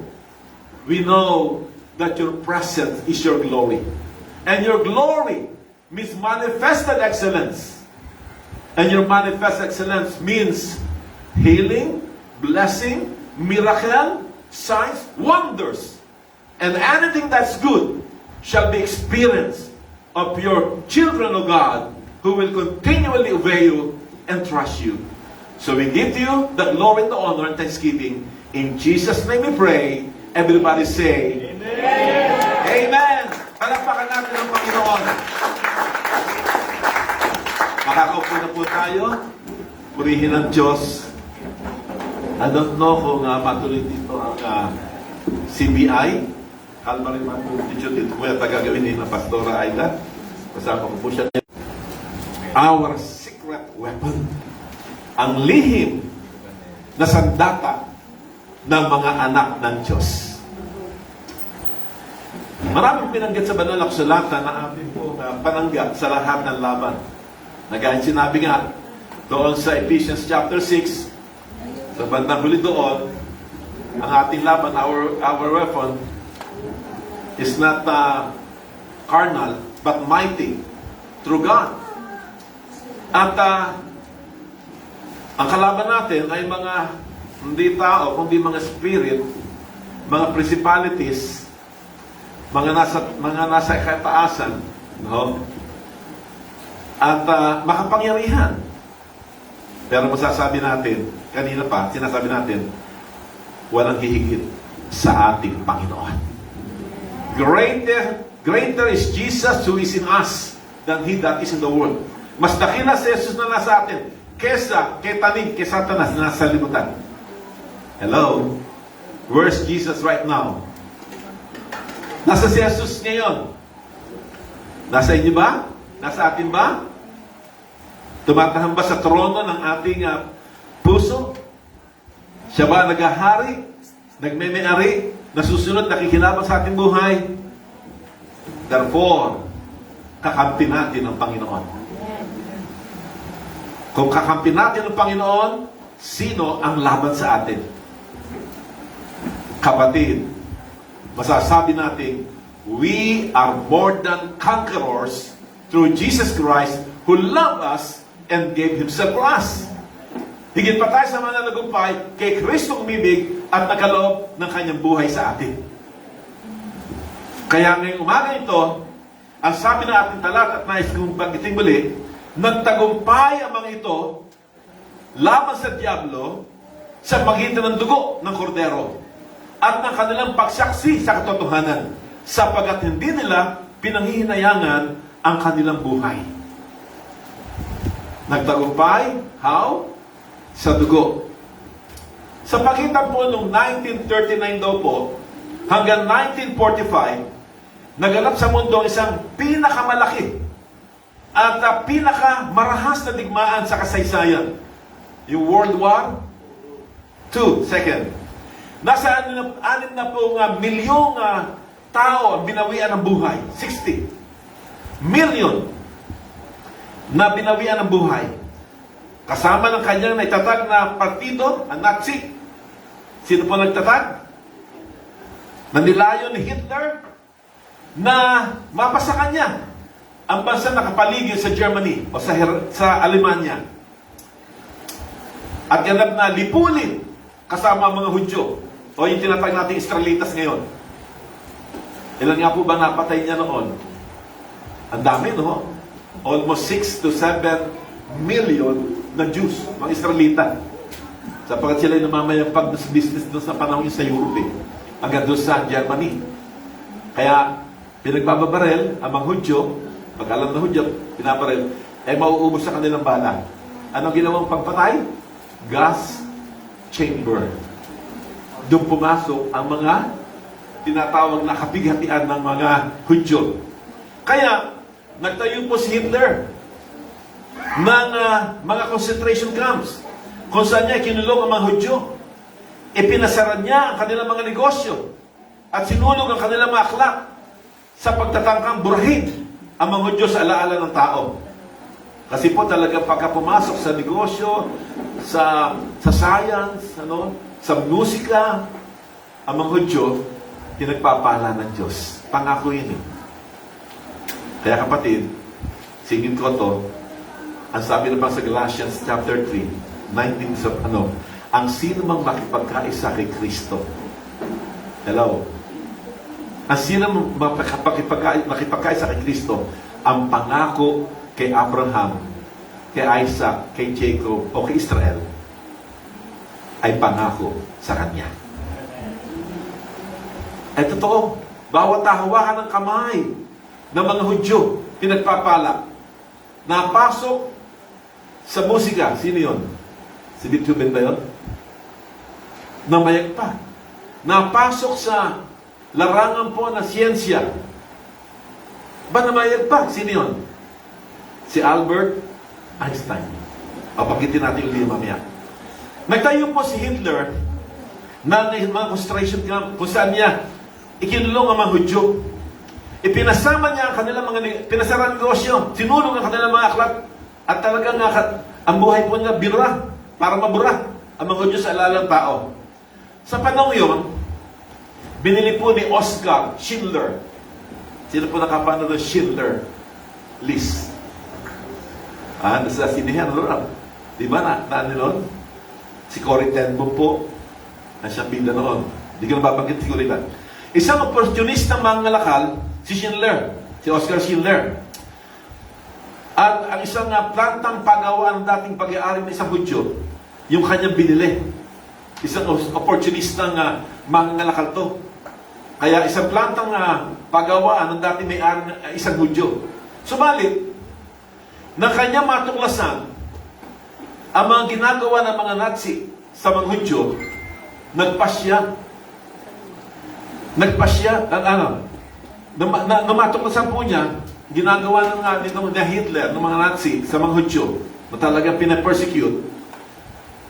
we know that your presence is your glory. And your glory means manifested excellence. And your manifest excellence means healing, blessing, miracle, signs, wonders. And anything that's good shall be experienced of your children, O God, who will continually obey you and trust you. So we give to you the glory and the honor and thanksgiving. In Jesus' name we pray. Everybody say, Amen. Amen. Palakpakan natin ang Panginoon. Makakaupo na po tayo. Purihin ang Diyos. I don't know kung matuloy dito ang CBI. Calvary Institute. Ito po yung tagagawin ni Pastora Aida. Kasama ko po siya. Our secret weapon. Ang lihim na sandata ng mga anak ng Diyos. Maraming binanggit sa banal na kasulatan na atin po panangga sa lahat ng laban. Nagahit sinabi nga doon sa Ephesians chapter 6, sa bandang huli doon, ang ating laban, our weapon, is not carnal, but mighty through God. At ang kalaban natin ay mga hindi tao, kundi mga spirit, mga principalities, mga nasa kataasan, no? At makapangyarihan. Pero masasabi natin, kanina pa, sinasabi natin, walang hihigit sa ating Panginoon. Greater is Jesus who is in us than he that is in the world. Mas dakila si Jesus na nasa atin kesa kay tanig, kay Satanas na nasa libutan. Hello? Where's Jesus right now? Nasa si Jesus ngayon. Nasa inyo ba? Nasa atin ba? Tumatahan ba sa trono ng ating puso? Siya ba naghahari? Nagme-may-ari? Nasusunod, nakikinabang sa ating buhay? Therefore, kakampi natin ang Panginoon. Kung kakampi natin ang Panginoon, sino ang laban sa atin? Kapatid, masasabi natin, we are more than conquerors through Jesus Christ who loved us and gave Himself for us. Higit pa tayo sa mga nalagumpay kay Kristo umibig at nakaloob ng kanyang buhay sa atin. Kaya ngayong umaga ito, ang sabi ng ating talat at nais kong banggitin muli, nagtagumpay ang mga ito laban sa diablo sa pagitan ng dugo ng kordero at ng kanilang pagsaksi sa katotohanan, sapagat hindi nila pinanghihinayangan ang kanilang buhay. Nagtagumpay, how? Sa dugo. Sa pagitan po noong 1939 daw po, hanggang 1945, naganap sa mundo isang pinakamalaki at pinakamarahas na digmaan sa kasaysayan. Yung World War II, second. Nasa 6 na pong milyong tao ang binawian ng buhay. 60 million na binawian ng buhay. Kasama ng kanyang naitatag na partido, ang Nazi. Sino po nagtatag? Nanilayo ni Hitler na mapasa kanya ang bansa na kapaligid sa Germany o sa Alemanya. At ganap na lipunin kasama ang mga Hudyo o yung tinatag nating Israelitas ngayon. Ilan nga po ba napatay niya noon? Ang dami, no? Almost 6 to 7 million na Jews, mga Israelita. Sapagat sila yung namamayagpag sa business doon sa panahon sa Europe. Hanggang doon sa Germany. Kaya, pinagbababarel ang mga Hudyo, pag alam na Hudyo, pinabarel, ay mauubos sa kanilang bala. Anong ginawang pagpatay? Gas chamber. Doon pumasok ang mga tinatawag na kapighatian ng mga Hudyo. Kaya, nagtayo po si Hitler ng mga concentration camps kung saan niya kinulong ang mga Hudyo. Ipinasaran niya ang kanilang mga negosyo at sinulog ang kanilang mga aklat sa pagtatangkang burahin ang mga Hudyo sa alaala ng tao. Kasi po talagang pagka pumasok sa negosyo, sa science, sa musika, ang mga Hudyo, pinagpapala ng Diyos. Pangako yun eh. Kaya kapatid, singin ko to, ang sabi naman sa Galatians chapter 3, 19, ang sino mang makipagkaisa kay Kristo. Hello? Ang sino mang makipagkaisa kay Kristo, ang pangako kay Abraham, kay Isaac, kay Jacob, o kay Israel, ay pangako sa Kanya. Ay totoo, bawat hawakan ng kamay ng mga Hudyo, pinagpapala. Napasok sa musika. Sino yun? Si Beethoven ba yun? Namayagpag. Napasok sa larangan po na siyensya. Ba namayagpag? Sino yun? Si Albert Einstein. Papagitin natin yung lima mamaya. Nagtayo po si Hitler na mga concentration camp kung saan niya ikinulong ang mga Hudyo. Ipinasama niya ang kanilang mga pinasarang negosyo, sinulong ang kanilang mga aklat, at talagang ang buhay po niya binura para mabura ang mga Hudyo sa alalang tao. Sa panahon yun, binili po ni Oscar Schindler. Sino po nakapanood ng Schindler List? Nasa sinihan, di ba na noon? Si Corrie ten Boom po, na siyang bida noon. Hindi ko nababanggit siguro ilan. Isang opportunista mangalakal, si Schindler, si Oscar Schindler. At ang isang plantang pagawaan ng dating pag-aari ng isang Hudyo, yung kanyang binili. Isang opportunista ng mangalakal to. Kaya isang plantang pagawaan ng dating may-ari ng isang Hudyo. Subalit, na kanya matuklasan ang mga ginagawa ng mga Nazi sa mga Hudyo, nagpasya, namatuklasan po niya, ginagawa ng Hitler, ng mga Nazi, sa mga Hudyo, na talagang pinapersecute,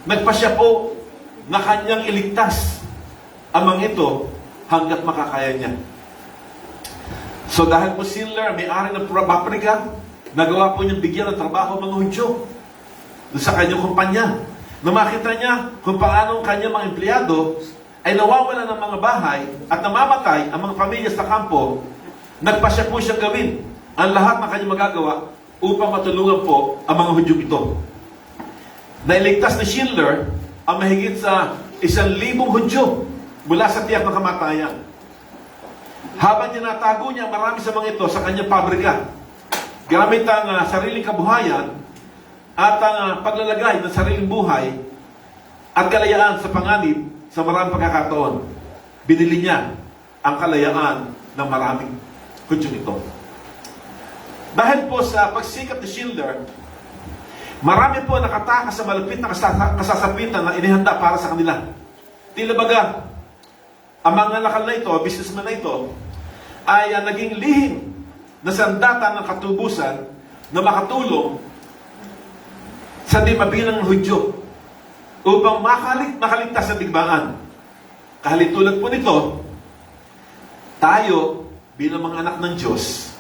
nagpasya po na kanyang iligtas ang mga ito hanggat makakaya niya. So dahil po Schindler, may-ari ng pabrika, nagawa po niyang bigyan ng trabaho ang mga Hudyo doon sa kanyang kumpanya. Na makita niya kung paano ang kanyang mga empleyado ay nawawala ng mga bahay at namamatay ang mga pamilya sa kampo, nagpasya po siyang gawin ang lahat ng kanyang magagawa upang matulungan po ang mga Hudyo ito. Nailigtas ni Schindler ang mahigit sa 1,000 Hudyo mula sa tiyak ng kamatayan. Habang tinatago niya marami sa mga ito sa kanyang pabrika, gamit ang sariling kabuhayan at ang paglalagay ng sariling buhay at kalayaan sa panganib sa maraming pagkakataon, binili niya ang kalayaan ng maraming Hudyong ito. Dahil po sa pagsikap ni Schindler, marami po nakatakas sa malapit na kasasapitan na inihanda para sa kanila. Tila baga, ang mga nakal na ito, businessman na ito, ay naging lihim na sandata ng katubusan na makatulong sa di mabilang Hudyo upang makaligtas sa digmaan. Kahalintulad po nito, tayo bilang mga anak ng Diyos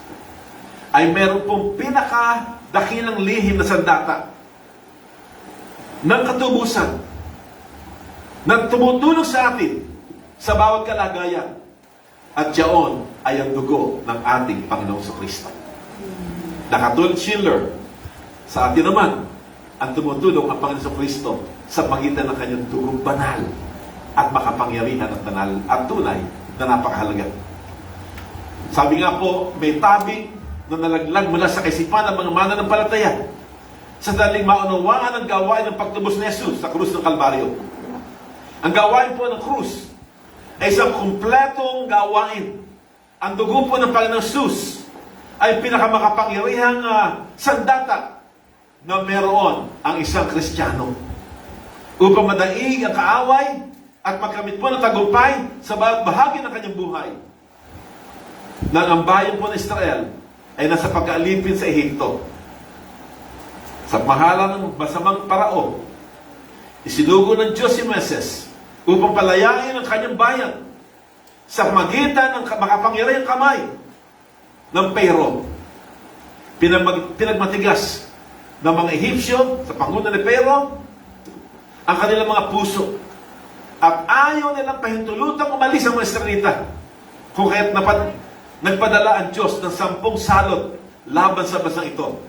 ay meron pong pinakadakilang lihim na sandata ng katubusan na tumutulong sa atin sa bawat kalagayan. At yaon ay ang dugo ng ating Panginoong Kristo. Nakatulad Schindler, sa atin naman, ang tumutulong ang Panginoong Kristo sa pagitan ng kanyang dugong banal at makapangyarihan at banal at tunay na napakahalaga. Sabi nga po, may tabing na nalaglag mula sa kaisipan ng mga mananampalataya sa daling maunawaan ang gawain ng pagtubos ni Jesus sa krus ng Kalbaryo. Ang gawain po ng krus ay isang kumpletong gawain. Ang dugo po ng Panginoong Jesus ay pinakamakapangyarihang sandata na meron ang isang Kristiyano upang madaig ang kaaway at magkamit po ng tagumpay sa bawat bahagi ng kanyang buhay. Nang ang bayan po ng Israel ay nasa pag-aalipin sa Ehipto. Sa pahala ng masamang parao, isinugo ng Diyos si Moises upang palayain ang kanyang bayan sa magitan ng makapangyarihang kamay ng Pero. Pinagmatigas ng mga Ehipsyo sa panguna ni Pero ang kanilang mga puso at ayaw nilang pahintulutang umalis ang mga Israelita, kung kaya't nagpadala ang Diyos ng 10 salot laban sa bansang ito.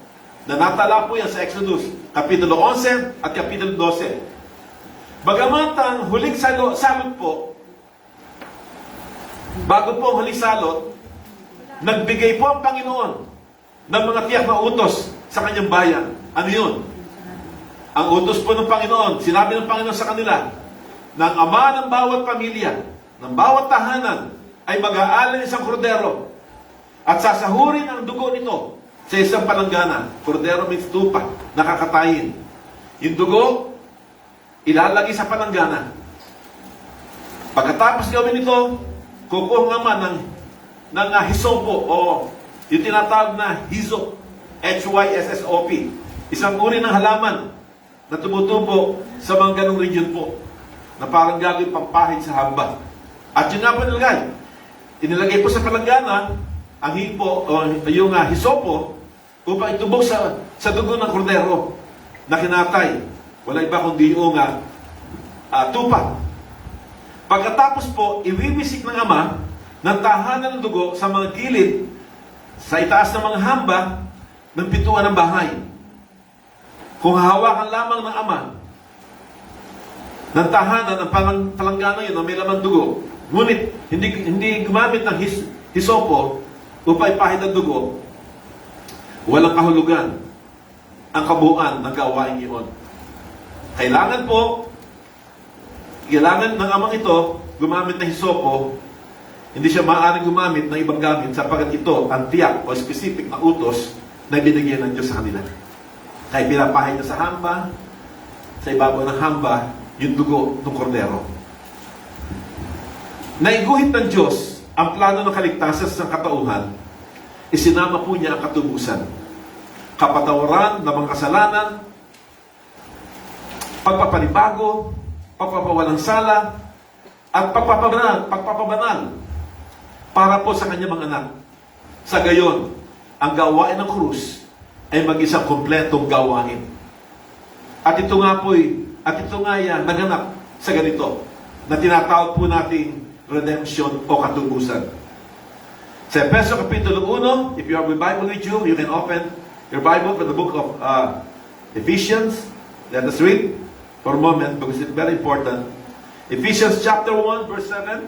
Na natala po yan sa Exodus, Kapitulo 11 at Kapitulo 12. Bagamat ang huling salot po, bago po ang huling salot, nagbigay po ang Panginoon ng mga tiyak na utos sa kanyang bayan. Ano yun? Ang utos po ng Panginoon, sinabi ng Panginoon sa kanila, na ang ama ng bawat pamilya, ng bawat tahanan, ay mag-aalay isang kordero at sasahurin ang dugo nito sa isang palanggana. Kordero means tupa, nakakatayin. Yung dugo, ilalagay sa palanggana. Pagkatapos gawin ito, kukuha naman ng hisopo o yung tinatawag na hizop, H-Y-S-S-O-P. Isang uri ng halaman na tumutubo sa mga ganong region po na parang gagawin pampahid sa hamba. At yun nga po nilagay. Inilagay po sa palanggana ang hipo o yung hisopo upang itubog sa dugo ng kordero na kinatay. Wala iba kundi yung tupa. Pagkatapos po, iwiwisik ng ama ng tahanan ng dugo sa mga gilid sa itaas ng mga hamba ng pintuan ng bahay. Kung hahawakan lamang ng ama ng tahanan ng palanggana yun na may laman dugo, ngunit hindi gumamit ng hisopo upang ipahid ang dugo, walang kahulugan ang kabuuan ng gawain iyon. Kailangan ng amang ito gumamit ng hisopo. Hindi siya maaaring gumamit ng ibang gamit sapagkat ito ang tiyak o specific na utos na binigyan ng Diyos sa kanila. Kaya pinapahid na sa hamba, sa ibabaw ng hamba, yung dugo ng kordero. Naiguhit ng Diyos ang plano ng kaligtasan sa katauhan, isinama po niya ang katubusan, kapatawaran ng mga kasalanan, pagpapanibago, pagpapawalang sala, at pagpapabanal para po sa kanyang mga anak. Sa gayon, ang gawain ng krus ay mag-isang kompletong gawain. At ito nga yan naganap sa ganito na tinatawag po nating redemption o katubusan. Sa Efeso Kapitulo 1, if you have the Bible with you, you can open your Bible from the book of Ephesians, Let us read for a moment because it's very important. Ephesians chapter 1 verse 7.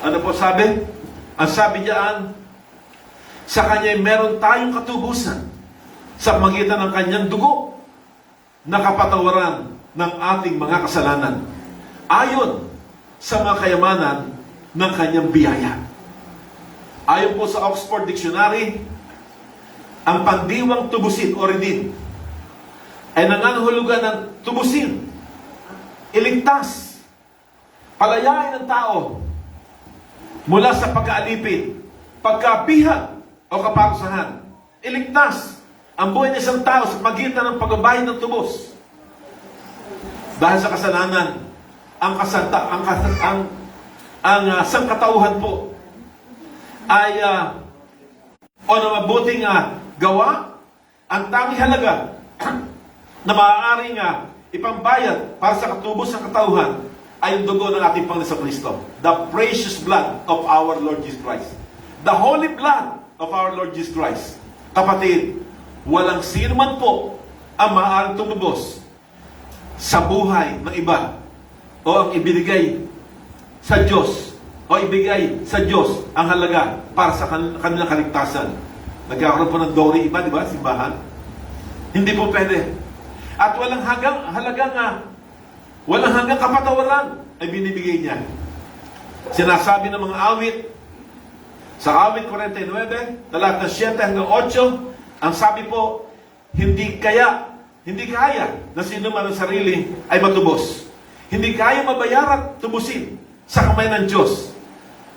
Ano po sabi? Ang sabi diyan, sa Kanya'y meron tayong katubusan sa magitan ng Kanyang dugo na kapatawaran ng ating mga kasalanan ayon sa mga kayamanan ng Kanyang biyaya. Ayon po sa Oxford Dictionary, ang pandiwang tubusin o redeem ay nangangahulugan ng tubusin, iligtas, palayain ng tao mula sa pagkaalipin, pagkabihag o kaparusahan. Iligtas ang buhay ng isang tao sa pagitan ng pagbabayad ng tubos. Dahil sa kasalanan, ang sangkatauhan po ay o na mabuting gawa, ang tanging halaga na maaaring ipambayad para sa katubos ng katauhan ay yung dugo ng ating Panginoon Kristo. The precious blood of our Lord Jesus Christ. The holy blood of our Lord Jesus Christ. Kapatid, walang sino man po ang maaaring tumubos sa buhay ng iba o ang ibinigay sa Diyos o ibigay sa Diyos ang halaga para sa kanilang kaligtasan. Nagkakaroon po ng dowry iba, di ba? Simbahan. Hindi po pwede. At walang hanggang kapatawaran ay binibigay niya. Sinasabi ng mga awit, sa awit 49, talata 7 hanggang 8, ang sabi po, hindi kaya na sino man ang sarili ay matubos. Hindi kaya mabayaran tubusin sa kamay ng Diyos.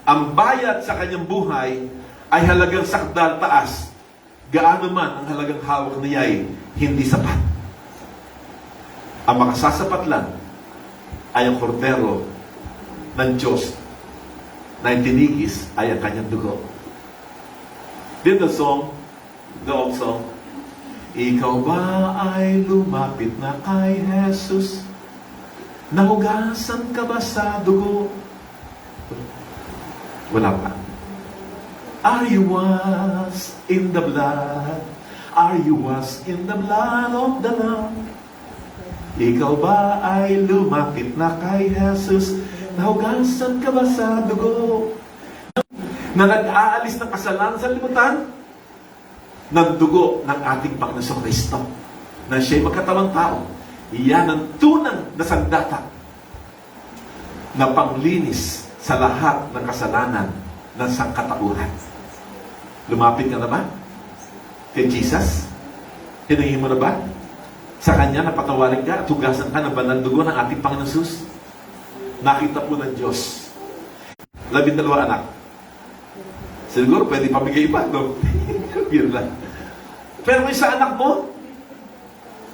Ang bayad sa kanyang buhay ay halagang sakdal taas. Gaano man ang halagang hawak niya ay hindi sapat. Ang makasasapat lang ay ang kordero ng Diyos na itinigis ay ang kanyang dugo. Did the old song, ikaw ba ay lumapit na kay Jesus? Nahugasan ka ba sa dugo? Wala pa. Are you washed in the blood? Are you washed in the blood of the Lamb? Ikaw ba ay lumapit na kay Jesus? Nahugasan ka ba sa dugo? Na nag-aalis ng kasalanan sa libutan? Ng dugo ng ating Panginoon Kristo. Na siya'y magkatawang tao. Iyan ang tunang na sandata na panglinis sa lahat ng kasalanan ng sangkatauhan. Lumapit ka na ba? Kay Jesus? Hiningin mo na ba? Sa Kanya, napatawarin ka at hugasan ka ng banal dugo ng ating Panginoon Jesus. Nakita po ng Diyos. 12 anak. Siguro, pwede pamigay iba, no? Yun lang. Pero may sa anak mo,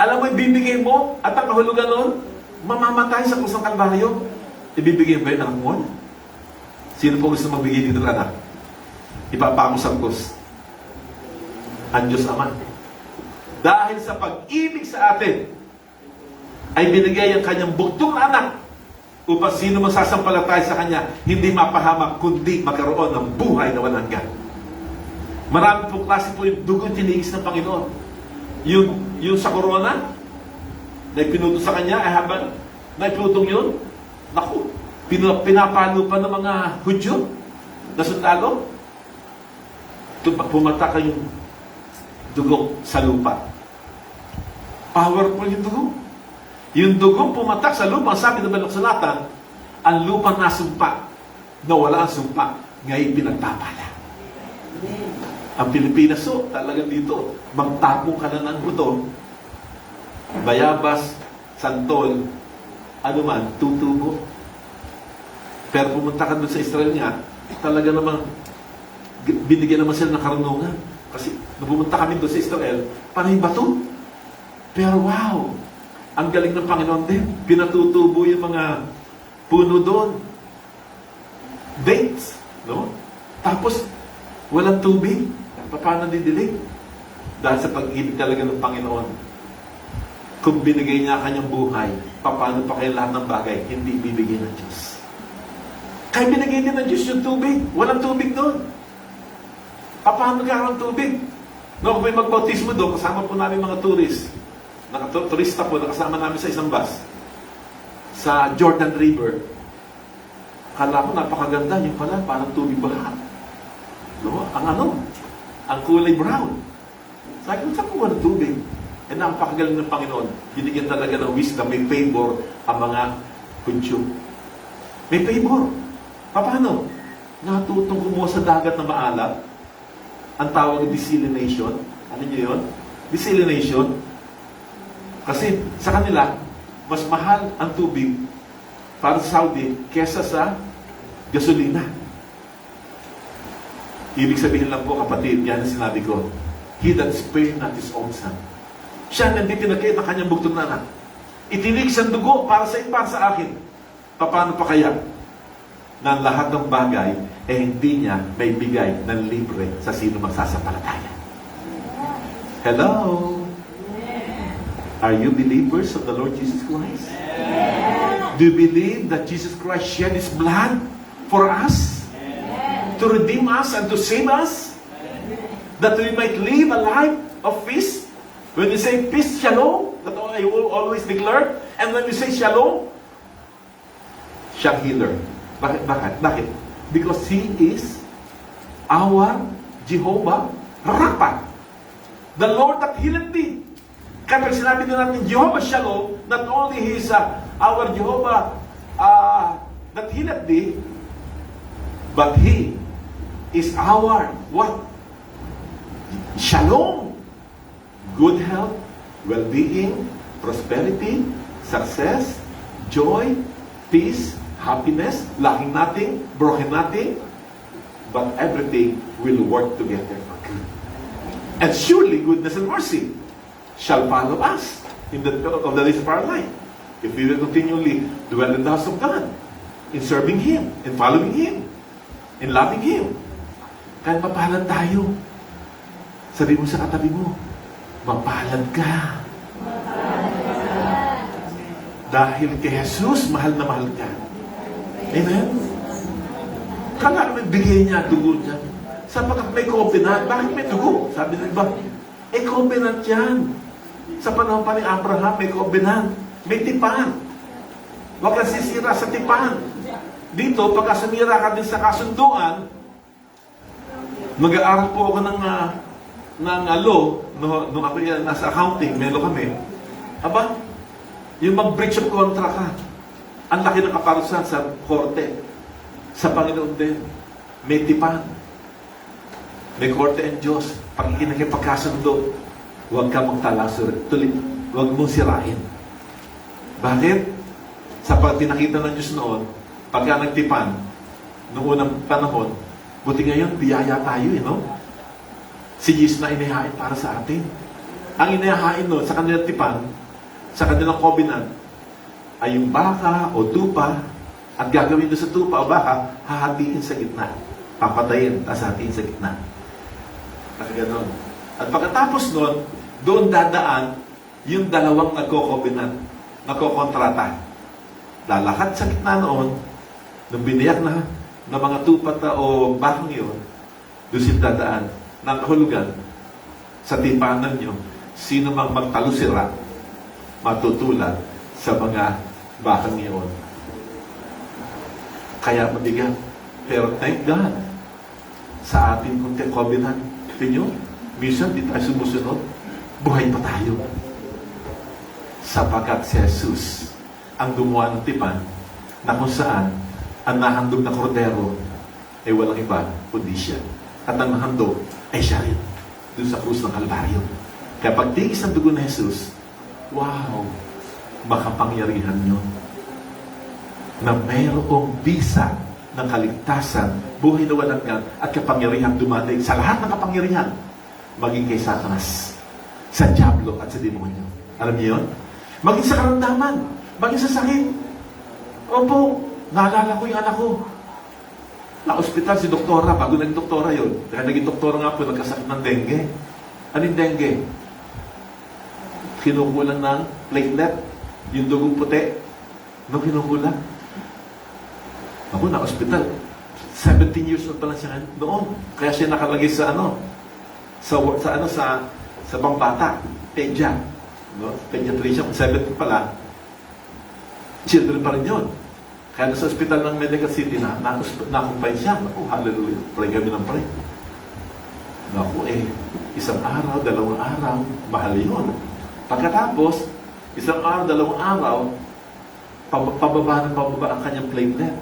alam mo, ibibigay mo, at ang kahulugan noon, mamamatay sa kusang kalbaryo. Ibibigay ba yung anak mo? Sino po gusto magbigay dito ng anak? Ipapako sa krus. Ang Diyos Ama. Dahil sa pag-ibig sa atin, ay binigay ang kanyang buktong na anak upang sino magsasampalatay sa kanya, hindi mapahamak, kundi magkaroon ng buhay na walang hanggan. Marami po klase po yung dugong tinigis ng Panginoon. Yung sa corona, na ipinuto sa kanya, ay habang naipinutong yun, naku, pinapalo pa ng mga Hudyo na sundalo. Pumatak yung dugo sa lupa. Powerful yung dugo. Yung dugong pumatak sa lupa, sabi ng Banal Salatan, ang lupa nasumpa, nawala ang sumpa, ngayon pinagpapala. Ang Pilipinas, so, talagang dito, magtapong ka na ng buto, bayabas, santol, ano man, tutubo. Pero pumunta ka doon sa Israel nga, talaga namang, binigyan naman sila ng karunungan. Kasi, nung pumunta kami doon sa Israel, panay bato. Pero wow, ang galing ng Panginoon din. Pinatutubo yung mga puno doon. Dates, no? Tapos, walang tubig. Paano didilig? Dahil sa pag-ibig talaga ng Panginoon. Kung binigay niya kanyang buhay, paano pa kayo lahat ng bagay, hindi ibibigay ng Diyos. Kaya binigay din ng Diyos yung tubig. Walang tubig doon. Paano magkakaroon ng tubig? No, kung may magbautismo doon, kasama po namin mga tourist. turista po, nakasama namin sa isang bus sa Jordan River. Kala ko napakaganda, yung pala parang tubig baha. No? Ang kulay brown. Sabi ko, saan ko ng tubig? Eh, napakagaling ng Panginoon. Binigyan talaga ng wisdom, may favor ang mga kunsyo. May favor. Paano? Natutong kumuha sa dagat na maalat. Ang tawag desalination. Ano niyo yun? Desalination. Kasi sa kanila, mas mahal ang tubig para sa Saudi kesa sa gasolina. Ibig sabihin lang po, kapatid, yan ang sinabi ko. He that spared not his own son. Siya na hindi pinagkait ang kanyang bugtong na anak. Itinig siyang dugo para sa akin. Paano pa kaya na ang lahat ng bagay hindi niya may bigay ng libre sa sino magsasampalataya? Hello? Are you believers of the Lord Jesus Christ? Do you believe that Jesus Christ shed His blood for us? To redeem us and to save us? That we might live a life of peace? When you say peace, shalom, that I will always declare. And when you say shalom, siyang healer. Bakit? Because He is our Jehovah Rapha. The Lord that healeth thee. Kaya pag sinabi din natin, Jehovah Shalom, not only He is our Jehovah that healeth thee, but He is our what? Shalom. Good health, well-being, prosperity, success, joy, peace, happiness, lacking nothing, broken nothing, but everything will work together for good. And surely goodness and mercy shall follow us in the days of our life, if we will continually dwell in the house of God, in serving Him, in following Him, in loving Him. Kaya mapalad tayo. Sabi mo sa katabi mo, mapalad ka. Dahil kay Jesus, mahal na mahal ka. Amen? Kala may bigay niya, dugo niya. Sapagkat may covenant, bakit may dugo? Sabi ng iba, covenant yan. Sa panahon pa ni Abraham, may covenant. May tipan. Huwag kang sisira sa tipan. Dito, pagka sumira ka din sa kasunduan, mag-aaral po ako ng law, nung ako yan, nasa accounting, melo kami. Aba, yung mag-breach of contract ka, ang laki ng kaparusahan sa korte. Sa Panginoon din, may tipan. May korte and Diyos. Pag ikinakipagkasundo, huwag ka magtalasur. Huwag mong sirain. Bakit? Sa pinakita ng Diyos noon, pagka nagtipan, noong unang panahon, buti ngayon, biyaya tayo, no? Si Jesus na inihain para sa atin. Ang inihain noon sa kanilang tipan, sa kanilang covenant, ay yung baka o tupa, at gagawin doon sa tupa o baka, hahatiin sa gitna. Papatayin, tapos hahatiin sa gitna. Nakaganon. At pagkatapos noon, doon dadaan yung dalawang nagko-covenant, nagko-kontrata. Lalakad sa gitna noon, nung biniyak na mga tupat o bakang yun, doon sila dadaan ng kahulugan sa tipanan nyo, sino mang magtalusira, matutulad sa mga bakang yun. Kaya mabigat. Pero thank God, sa ating kunting covenant, pinyo, minsan di tayo sumusunod, buhay pa tayo. Sapagkat si Jesus ang gumawa ng tipan na kung saan ang nahandog na kordero ay walang iba kundi siya. At ang nahandog ay siya rin doon sa krus ng Kalbaryo. Kaya pagtigis ng dugo ni Jesus, wow, makapangyarihan nyo na mayroong bisa ng kaligtasan, buhay na walang hanggan, at kapangyarihan dumating sa lahat ng kapangyarihan, maging kay Satanas, sa Diablo at sa demonyo. Alam niyo yun? Maging sa karamdaman, maging sa sakit. Opo, naalala ko yung anak ko. Na-hospital si doktora, bago naging doktora yun. Kaya naging doktora nga po, nagkasakit ng dengue. Anong dengue? Kinukulang ng platelet, yung dugong puti. Nung kinukulang, ako na-hospital. 17 years old pa lang siya noon. Kaya siya nakalagay sa sa pambata, Teja. No? Pediatrician, kung 70 pala, children pa rin yun. Kaya sa ospital ng Medical City na-confine siya. Naku, hallelujah. Pray kami ng pray. Naku, isang araw, 2 araw, mahal yun. Pagkatapos, isang araw, 2 araw, pababa ang kanyang platelet.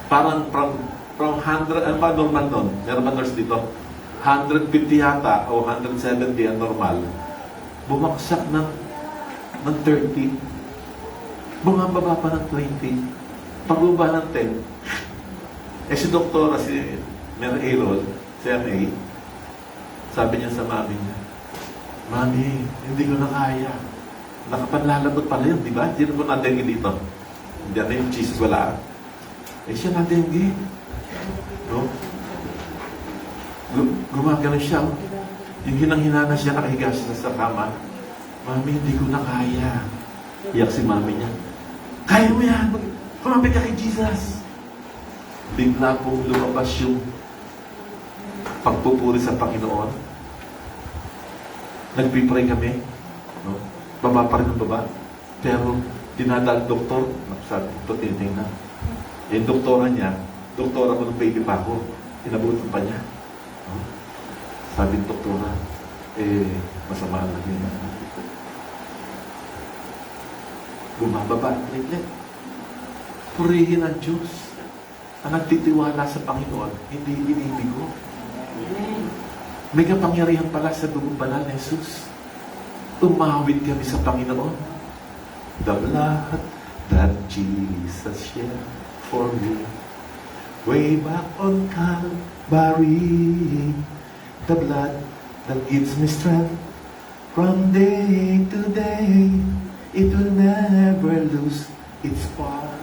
Parang from 100, ano ba normal nun? Meron ba nurse dito? 150 yata o 170 ang normal. Bumaksak ng 30. Bumababa pa ng 20. Pagbaba ng 10. Si doktora, si Mary Errol, si MA, sabi niya sa mami niya, Mami, hindi ko na kaya. Nakapanlalabot pala yun, di ba? Hindi na po na-dengue dito. Hindi na yung Jesus wala. Siya na-dengue. No? Gumagano siya. Yung hinang-hinana siya, nakahiga siya sa kama. Mami, hindi ko na kaya. Iyak si mami niya. Kaya mo yan! Kumapit ka kay Jesus! Bigla pong lumabas yung pagpupuri sa Panginoon. Nagpipray kami. No? Baba pa rin ang baba. Pero, dinadal doktor, sabi ito, tinitingnan. Yung doktora niya, doktora ko ng baby pa ako. Inabutan pa niya. No? Sabi ng doktora, masama lang yun. Bumababa ang platelet. Purihin ang Diyos. Ang nagtitiwala sa Panginoon, hindi inibigo. May kapangyarihan pala sa dugong banal na Jesus. Umawit kami sa Panginoon. The blood that Jesus shed for me. Way back on Calvary. The blood that gives me strength. From day to day. It will never lose its power.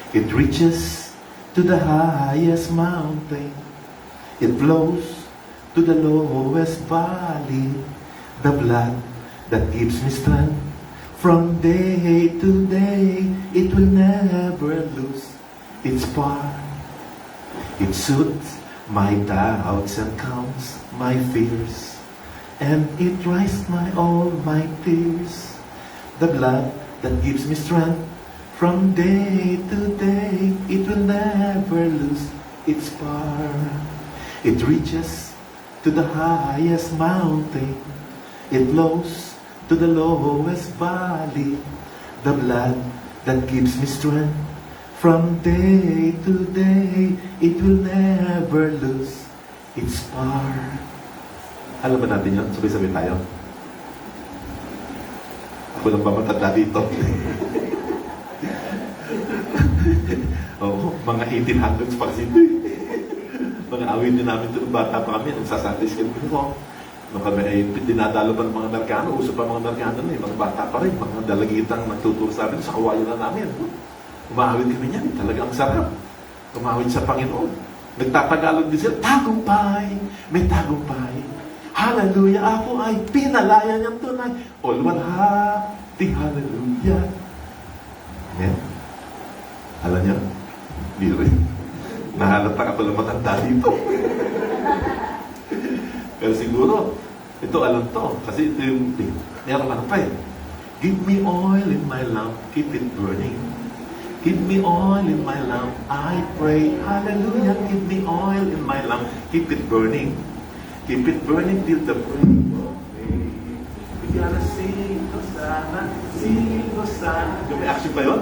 It reaches to the highest mountain. It flows to the lowest valley. The blood that gives me strength. From day to day, it will never lose its power. It soothes my doubts and calms my fears. And it dries all my tears. The blood that gives me strength. From day to day, it will never lose its power. It reaches to the highest mountain. It flows to the lowest valley. The blood that gives me strength. From day to day, it will never lose its power. Alam ba natin yun? Sabay-sabay tayo. Ako lang ba matanda dito? Oo, mga 1800s pa kasi. Mga awin din namin ito nung bata pa kami. Nagsasanday school ko. Nung kami ay dinadalo pa ng mga Amerikano. Uso pa mga Amerikano na mga bata pa rin. Mga dalagitang nagtuturo sa amin sa kawayo na namin. Umawit kami niyan. Talagang sarap. Umawit sa Panginoon. Nagtatagalog din sila. Tagumpay! May tagumpay. Hallelujah! Ako ay pinalaya niyang tunay. Alwalhati, hallelujah. Amen. Alam niyo? Hindi rin. Nahalata ka pala matanda dito. Pero siguro, ito alam to. Kasi ito yung, meron ano pa eh. Give me oil in my lamp, keep it burning. Give me oil in my lamp, I pray. Hallelujah, give me oil in my lamp, keep it burning. Keep it burning till the break of day. We gotta sing Hosanna, sing Hosanna. Yung may action ba yun?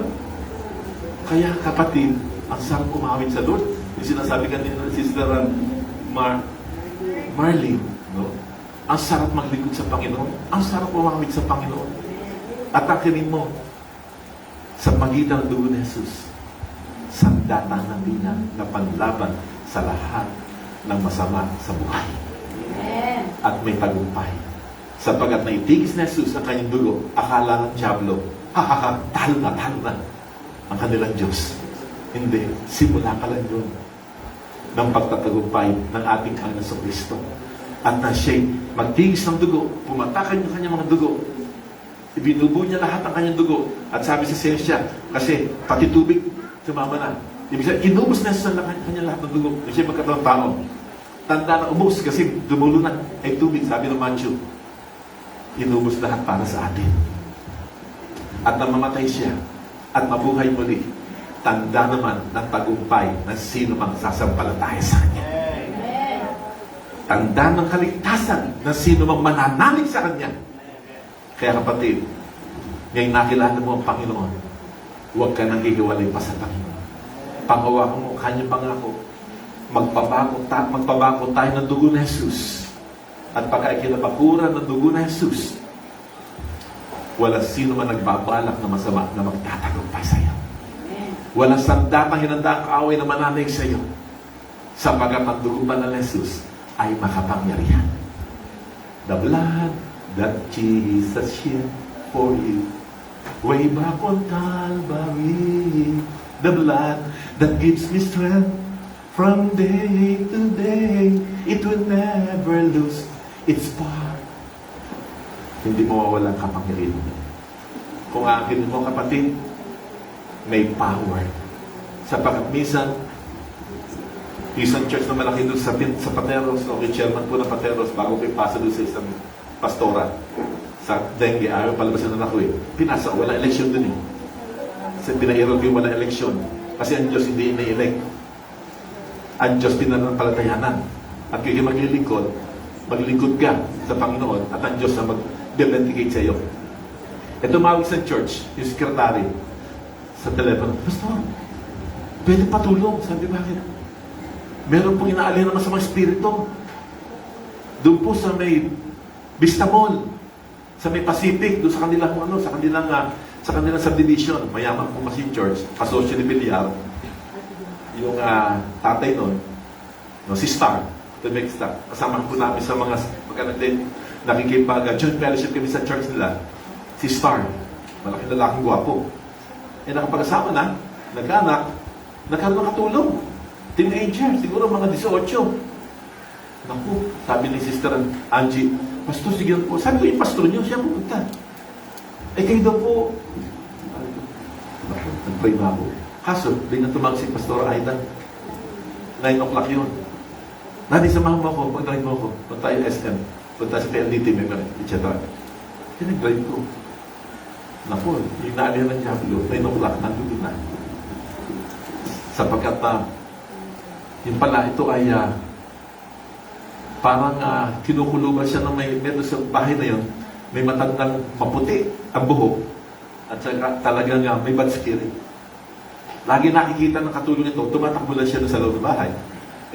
Kaya kapatid, ang sarap umawit sa Lord. Yung sinasabi kanina ng Sister Marlene, no? Ang sarap maglingkod sa Panginoon. Ang sarap umawit sa Panginoon. At akinin mo, sa pagitan ng dugo ni Jesus, sandata ng bilang na panlaban sa lahat ng masama sa buhay. Amen. At may tagumpay. Sapagat naitigis ni Jesus ang kanyang dugo, akala ng Diablo, talo na ang kanilang Diyos. Hindi, simula pa lang yun ng pagtatagumpay ng ating Panginoon sa Kristo. At na siya'y magtigis ng dugo, pumatakan yung kanyang mga dugo, ibinubo niya lahat ng kanyang dugo, at sabi sa siyensya, kasi pati tubig, sumama na. Ibig sabihin, inubos na sa kanyang lahat ng dugo, na siya'y magkatawang tao. Tanda na ubos kasi dumulo na ay tubig, sabi ng Matthew. inubos lahat para sa atin. At namamatay siya at mabuhay muli, tanda naman ng tagumpay ng sino mang sasampalataya sa Kanya. Tanda ng kaligtasan ng sino mang mananalig sa Kanya. Kaya kapatid, ngayong nakilala mo ang Panginoon, huwag ka nang hihiwalay pa sa Panginoon. Panghawakan mo ang Kanyang pangako. Magpabago tayo ng dugo ni Jesus. At pagka ikinabakuran ng dugo ni Jesus, wala sino man nagbabalak na masama na magtatagumpay sa iyo. Walang sandatang hinandang kaaway na mananaig sa iyo. Sapagat ang dugo ba ng Jesus ay makapangyarihan. The blood that Jesus shed for you way back on Calvary. The blood that gives me strength from day to day. It will never lose its power. Hindi mo mawawalan kapangyarihan. Kung akin mo, kapatid, may power. Sapagkat minsan, isang church na malaki doon sa Pateros, o chairman po ng Pateros, bago kayo pasa doon sa isang pastora, sa dengue, ayaw palabasan na ako eh. Pinasa, wala eleksyon doon eh. Kasi pinairal ko yung wala eleksyon. Kasi ang Diyos hindi ina-elect. Ang Diyos pinanampalatayanan. At kaya maglingkod ka sa Panginoon at ang Diyos na mag-vindicate sa iyo. E tumawag sa church, yung sekretary, sa telepono, Pastor, pwede patulong. Sabi, bakit? Meron pong inaalih naman sa mga espiritu. Doon po sa may Vista Mall, sa may Pacific, doon sa kanilang sa kanilang subdivision. Mayaman po kasi church, kasosyo ni Villar, yung tatay nun, si Star, the big Star. Kasama po namin sa mga nakikipag joint fellowship kami sa church nila. Si Star, malaking lalaking gwapo. Nakapag-asama na, nagkaanak, nagkaroon ng katulong. Teenager, siguro mga 18. Naku, sabi ni Sister Angie, Pastor, sige po. Sabi ko, yung pastor niyo, siya pupunta. Kayo daw po. Nag-pray na ako. Kaso, di na tumawag si Pastor Aida. 9 o'clock yun. Nani, samahan mo ako, pag-drive mo ako. Punta tayo SM. Punta sa PLDT, etc. Pinag-drive ko. Naku, yung naalihan ng Diablo, 9 o'clock, nandun na. Sapagkat yung pala, ito ay parang kinukulungan siya ng meron sa bahay na yun, may matandang maputi ang buhok at saka talagang may bad spirit. Lagi nakikita ng katulong ito, tumatakbo lang siya sa loob ng bahay.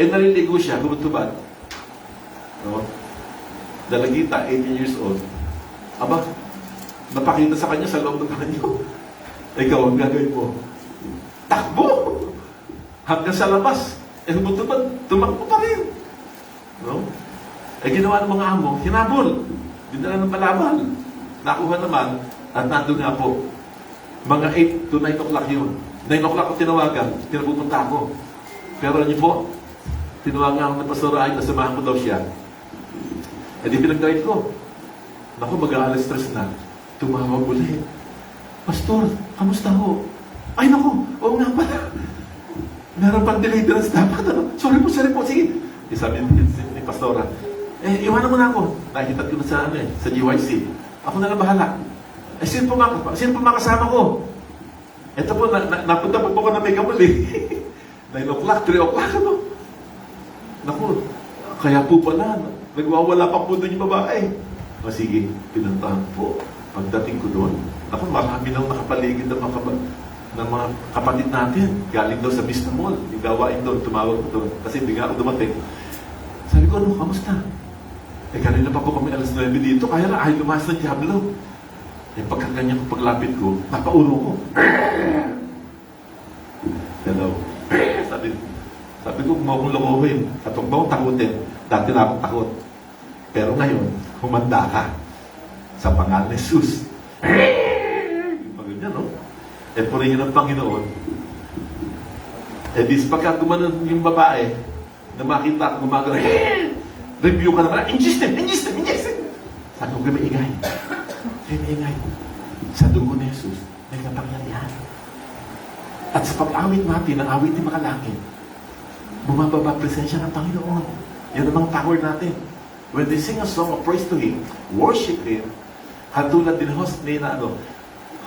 Naliligo siya, gumutubad. No? Dalagita, 18 years old. Aba, napakita sa kanya sa loob ng banyo. Ikaw, ang gagawin mo. Takbo! Hanggang sa labas. Gumutubad, tumakbo pa rin. No? Ginawa ng mga amo, hinabol. Dinala ng palabal. Nakuha naman, at nandun nga po. Mga 8 to 9 o'clock yun. 9 o'clock ko tinawagan, pinapupunta ako. Pero niyo po, tinawagan ako ng Pastor Ay, nasamahan ko daw siya. Di pinag-drive ko. Naku, mag-aalas stress na. Tumawag ulit. Pastor, kamusta ho? Ay naku, oo nga pala. Meron pang deliverance dapat. Sorry po, sige. Sabi ni Pastora, iwanan mo na ako. Nakikita ko na sa GYC. Ako na lang bahala. Sino pa makasama ko? Ito po, napunta po ko na may kamuli. 9 o'clock, 3 o'clock, ano? Naku, kaya po pala, nagwawala pa po doon yung babae. Sige, pinuntahan po. Pagdating ko doon, naku, marami nang nakapaligid ng mga kapatid natin. Galing daw sa Vista Mall. Yung gawain doon, tumawag ko doon. Kasi hindi nga ako dumating. Sabi ko, ano, kamusta? Kanina pa po kami alas 9 dito, kaya na ayaw lumas ng Diablo. Pagkaganyan ko, paglapit ko, napaulo ko. Hello. Sabi ko, huwag mo akong lokohin at huwag mo akong takutin. Dati na akong takot. Pero ngayon, humanda ka sa pangalan ni Jesus. Ganyan, no? Purihin ng Panginoon. Pagka gumanon yung babae, na makita, gumagano, review ka naman, ingest. Sabi ko, may ingay. Sa dugo ni Jesus, may kapangyarihan. At sa pag-awit natin, ang awit ni makalangit, bumababa presensya ng Panginoon. Yan ang mga power natin. When they sing a song of praise to Him, worship Him, Katulad din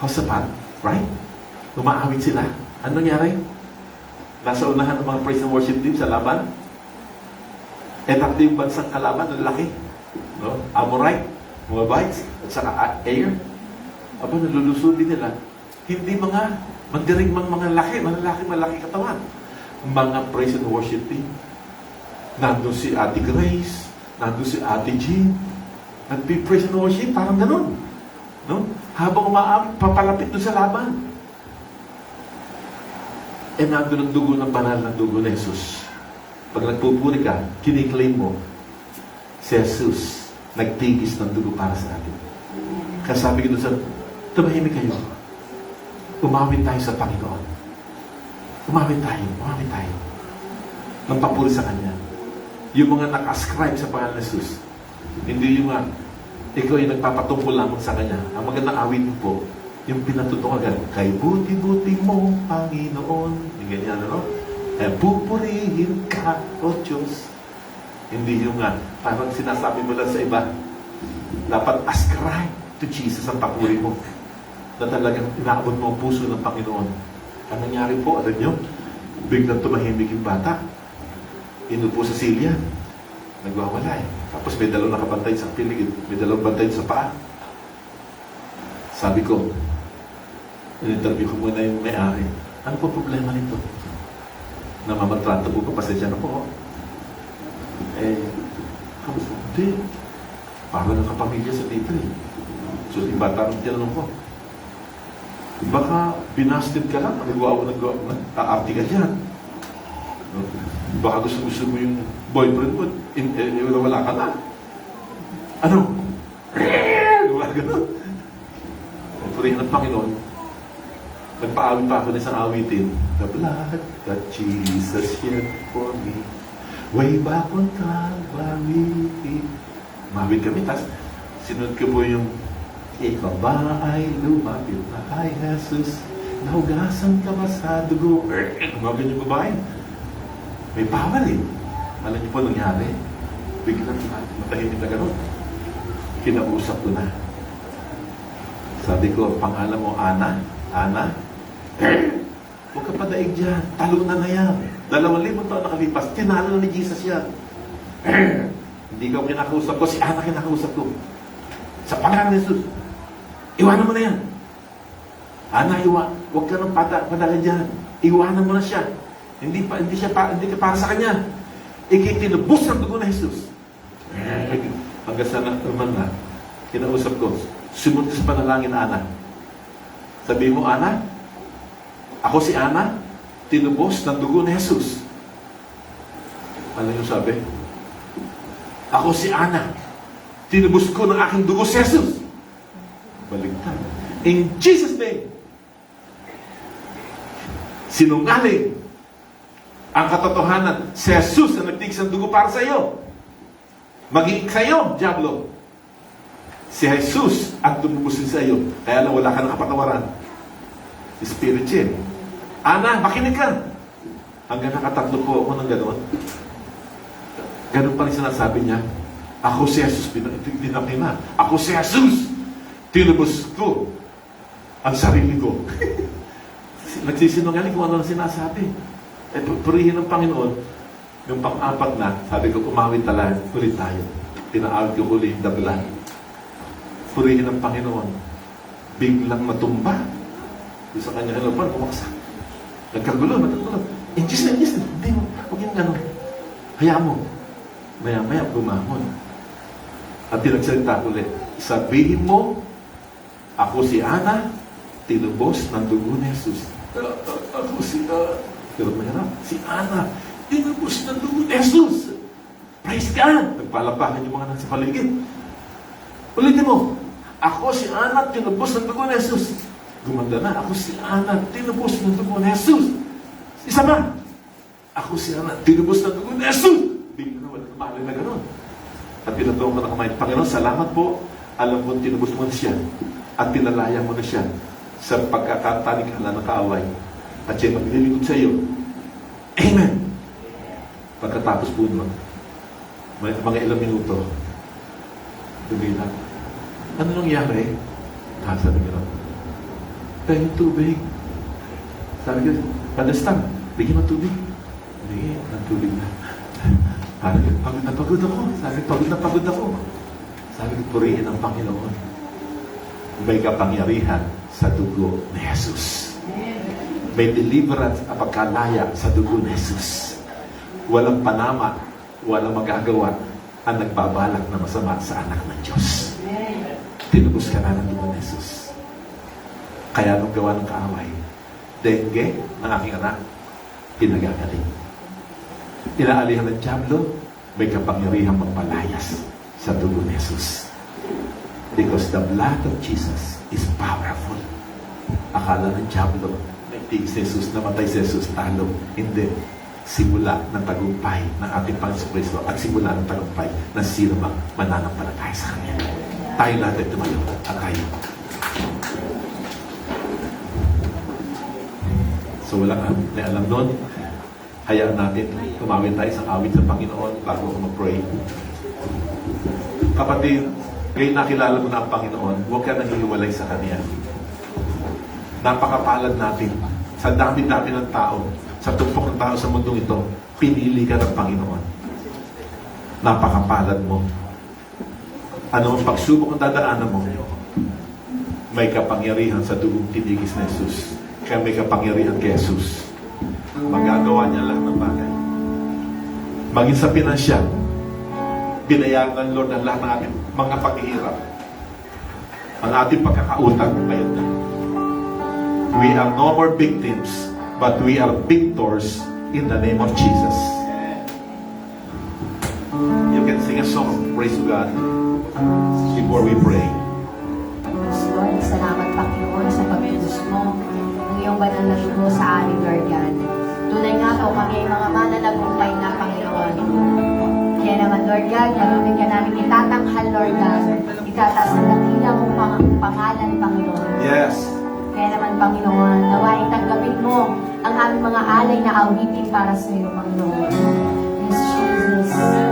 Hosapat, right? Umaawit sila. Ano nangyari? Nasa unahan ng mga praise and worship team sa laban. Tatlo yung bansang kalaban, ang laki. No? Amorite, Moabites, at saka Air. Aba, nalulusutin nila. Hindi mga mandirigmang mga malaki katawan. Mga praise and worship team. Nandun si Ate Grace, nandun si Ate Jean. Nagpi-praise and worship, parang ganun. No? Habang papalapit doon sa laban. Nandun ang dugo ng banal ng dugo ni Jesus. Pag nagpupuri ka, kiniklaim mo, si Jesus nagtigis ng dugo para sa atin. Kaya sabi ko doon sa, tumahimik kayo. Umawit tayo sa Panginoon. Umawit tayo. Magpapuri sa Kanya. Yung mga naka-ascribe sa pangalan ni Jesus, hindi yung ikaw ay nagpapatungkol lamang sa Kanya. Ang magandang awit po, yung pinatutungan, kay buti-buti mo, Panginoon. Yung ganyan, ano? Pupurihin ka, O Diyos. Hindi yung parang sinasabi mo lang sa iba. Dapat ascribe to Jesus ang papuri mo. Na talagang inaabot mo ang puso ng Panginoon. Ang nangyari po, alam nyo, biglang tumahimik yung bata. Inupo sa silya. Nagwawala eh. Tapos may dalawang nakabantay sa piligid. May dalawang bantay sa paa. Sabi ko, in-interview ko muna yung may-ari. Ano po problema nito? Namamaltrato po pa, pasensya na po. Hindi. Parang nakapamilya sa dito eh. So, yung bata rin tinanong ko. Baka binasted ka lang, nag-aarti ka dyan. Baka gusto mo yung boyfriend mo, wala ka na. Ano? Wala ganun. Purihin ng Panginoon, nagpaawit pa ako ng isang awitin. The blood that Jesus shed for me, way back on Calvary. Mawit kami, tas sinunod ko po yung ikaw ba ay lumapit na kay Jesus, nahugasan ka ba sa dugo? Kumagin yung babae. May power eh. Alam niyo po nangyari? Biglang matahimik na gano'n. Kinausap ko na. Sabi ko, pangalan mo, Ana? Ana? Huwag ka padaig dyan. Talunan na yan. 2,000 taon nakalipas. Tinalo na ni Jesus yan. Hindi ka kinakausap ko. Si Ana kinakausap ko. Sa pangalan ni Jesus. Iwanan mo na yan. Ana, huwag ka nang padala dyan. Iwanan mo na siya. Hindi ka para sa kanya. Ikitinubos ang dugo na Jesus. Hanggang sa naman na, kinausap ko, sumunod sa panalangin, Ana. Sabi mo, Ana, ako si Ana, tinubos ng dugo ni Jesus. Ano yung sabi? Ako si Ana, tinubos ko ng aking dugo si Jesus. Baligtad. In Jesus' name, sinungaling ang katotohanan, si Jesus ang nagtigis ng dugo para sa iyo. Maging sa iyo, Diablo. Si Jesus ang tumubusin sa iyo. Kaya lang wala ka ng kapatawaran. Spirit yan. Ana, makinig ka. Hanggang nakatatlo po ako ng gano'n. Ganun pa rin sinasabi niya. Ako si Jesus, pinakina. Ako si Jesus. Tinubos ko ang sarili ko. Nagsisinungaling kung ano ang sinasabi. Purihin ng Panginoon. Yung pang-apat na, sabi ko, umawit tayo. Ulit tayo. Pinaawit ko ulit, the blood. Purihin ng Panginoon. Biglang matumba. Sa kanya halapan, kumaksak. Nagkagulo. In Jesus name. Hindi mo. Huwag yung gano'n. Hayaan mo. Maya-maya, gumamon. At pinagsalita ulit. Sabihin mo, ako si Ana, tinubos ng dugo ni Jesus. Ako si pero mahirap. Si Ana, tinubos ng dugo ni Jesus. Praise God! Nagpalapakan yung mga nasa paligid. Ulitin mo, ako si Ana, tinubos ng dugo ni Jesus. Gumanda na, ako si Ana, tinubos ng dugo ni Jesus. Isa ba? Ako si Ana, tinubos ng dugo ni Jesus. Bigla na wala na na gano'n. At pinatuwa ko na kamay, Panginoon, salamat po. Alam mo, tinubos mo na siya. At pinalaya mo na siya sa pagkakatanikala ng kaaway. At siya maglilingkod sa iyo. Amen! Pagkatapos po nun, mga ilang minuto, dumilang. Ano nangyari? Sabi ko, tayo yung tubig. Sabi ko, Padastan, bigyan ng tubig. Bigyan ng tubig na. Parang pagod na pagod ako. Sabi, pagod na pagod ako. Sabi ko, purihin ang Panginoon. May kapangyarihan sa dugo ni Jesus. May deliverance at pagkalaya sa dugo ni Jesus. Walang panama, walang magagawa ang nagbabalak na masama sa anak ng Diyos. Tinubos ka na ng dugo ni Jesus. Kaya nung gawa ng kaaway, dengue ng aking anak, pinagagaling. Inaalihan ng Diablo, may kapangyarihang magpalayas sa dugo ni Jesus. Because the blood of Jesus is powerful. Akala ng Diablo, nagtig si Jesus, namatay si Jesus, talo. Hindi. Simula ng tagumpay ng ating Panginoon Kristo at simula ng tagumpay ng sino mang mananampalataya sa Kanya. Tayo natin tumayo at tayo. So wala ka may alam doon. Hayaan natin tumawin tayo sa awit sa Panginoon bago ako mag-pray. Kapatid, ngayon nakilala mo na ang Panginoon, huwag ka nangihiwalay sa Kanya. Napakapalad natin. Sa dami-dami ng tao, sa tumpok ng tao sa mundong ito, pinili ka ng Panginoon. Napakapalad mo. Ano ang pagsubok ang dadaanan mo? May kapangyarihan sa dugong tinigis na Jesus. Kaya may kapangyarihan kay Jesus. Magagawa niya lang ng bagay. Maging sa pinansyal, binayaran ng Lord ang lahat ng ating mga paghihirap. Ang ating pagkakautang, bayad na. We are no more victims, but we are victors in the name of Jesus. You can sing a song, praise God, before we pray. Lord, salamat Panginoon sa pagkilos mo ng iyong banal na dugo sa amin, Lord God. Tunay nga po kami ay mga mananagumpay na Panginoon. Kaya naman, Lord God, marunong ka namin itatanghal, Lord God. Itataas ang dakila mong pangalan, Panginoon. Yes. Kaya naman, Panginoon, nawain tanggapin mo ang aming mga alay na awitin para sa iyo, Panginoon. Yes, Jesus.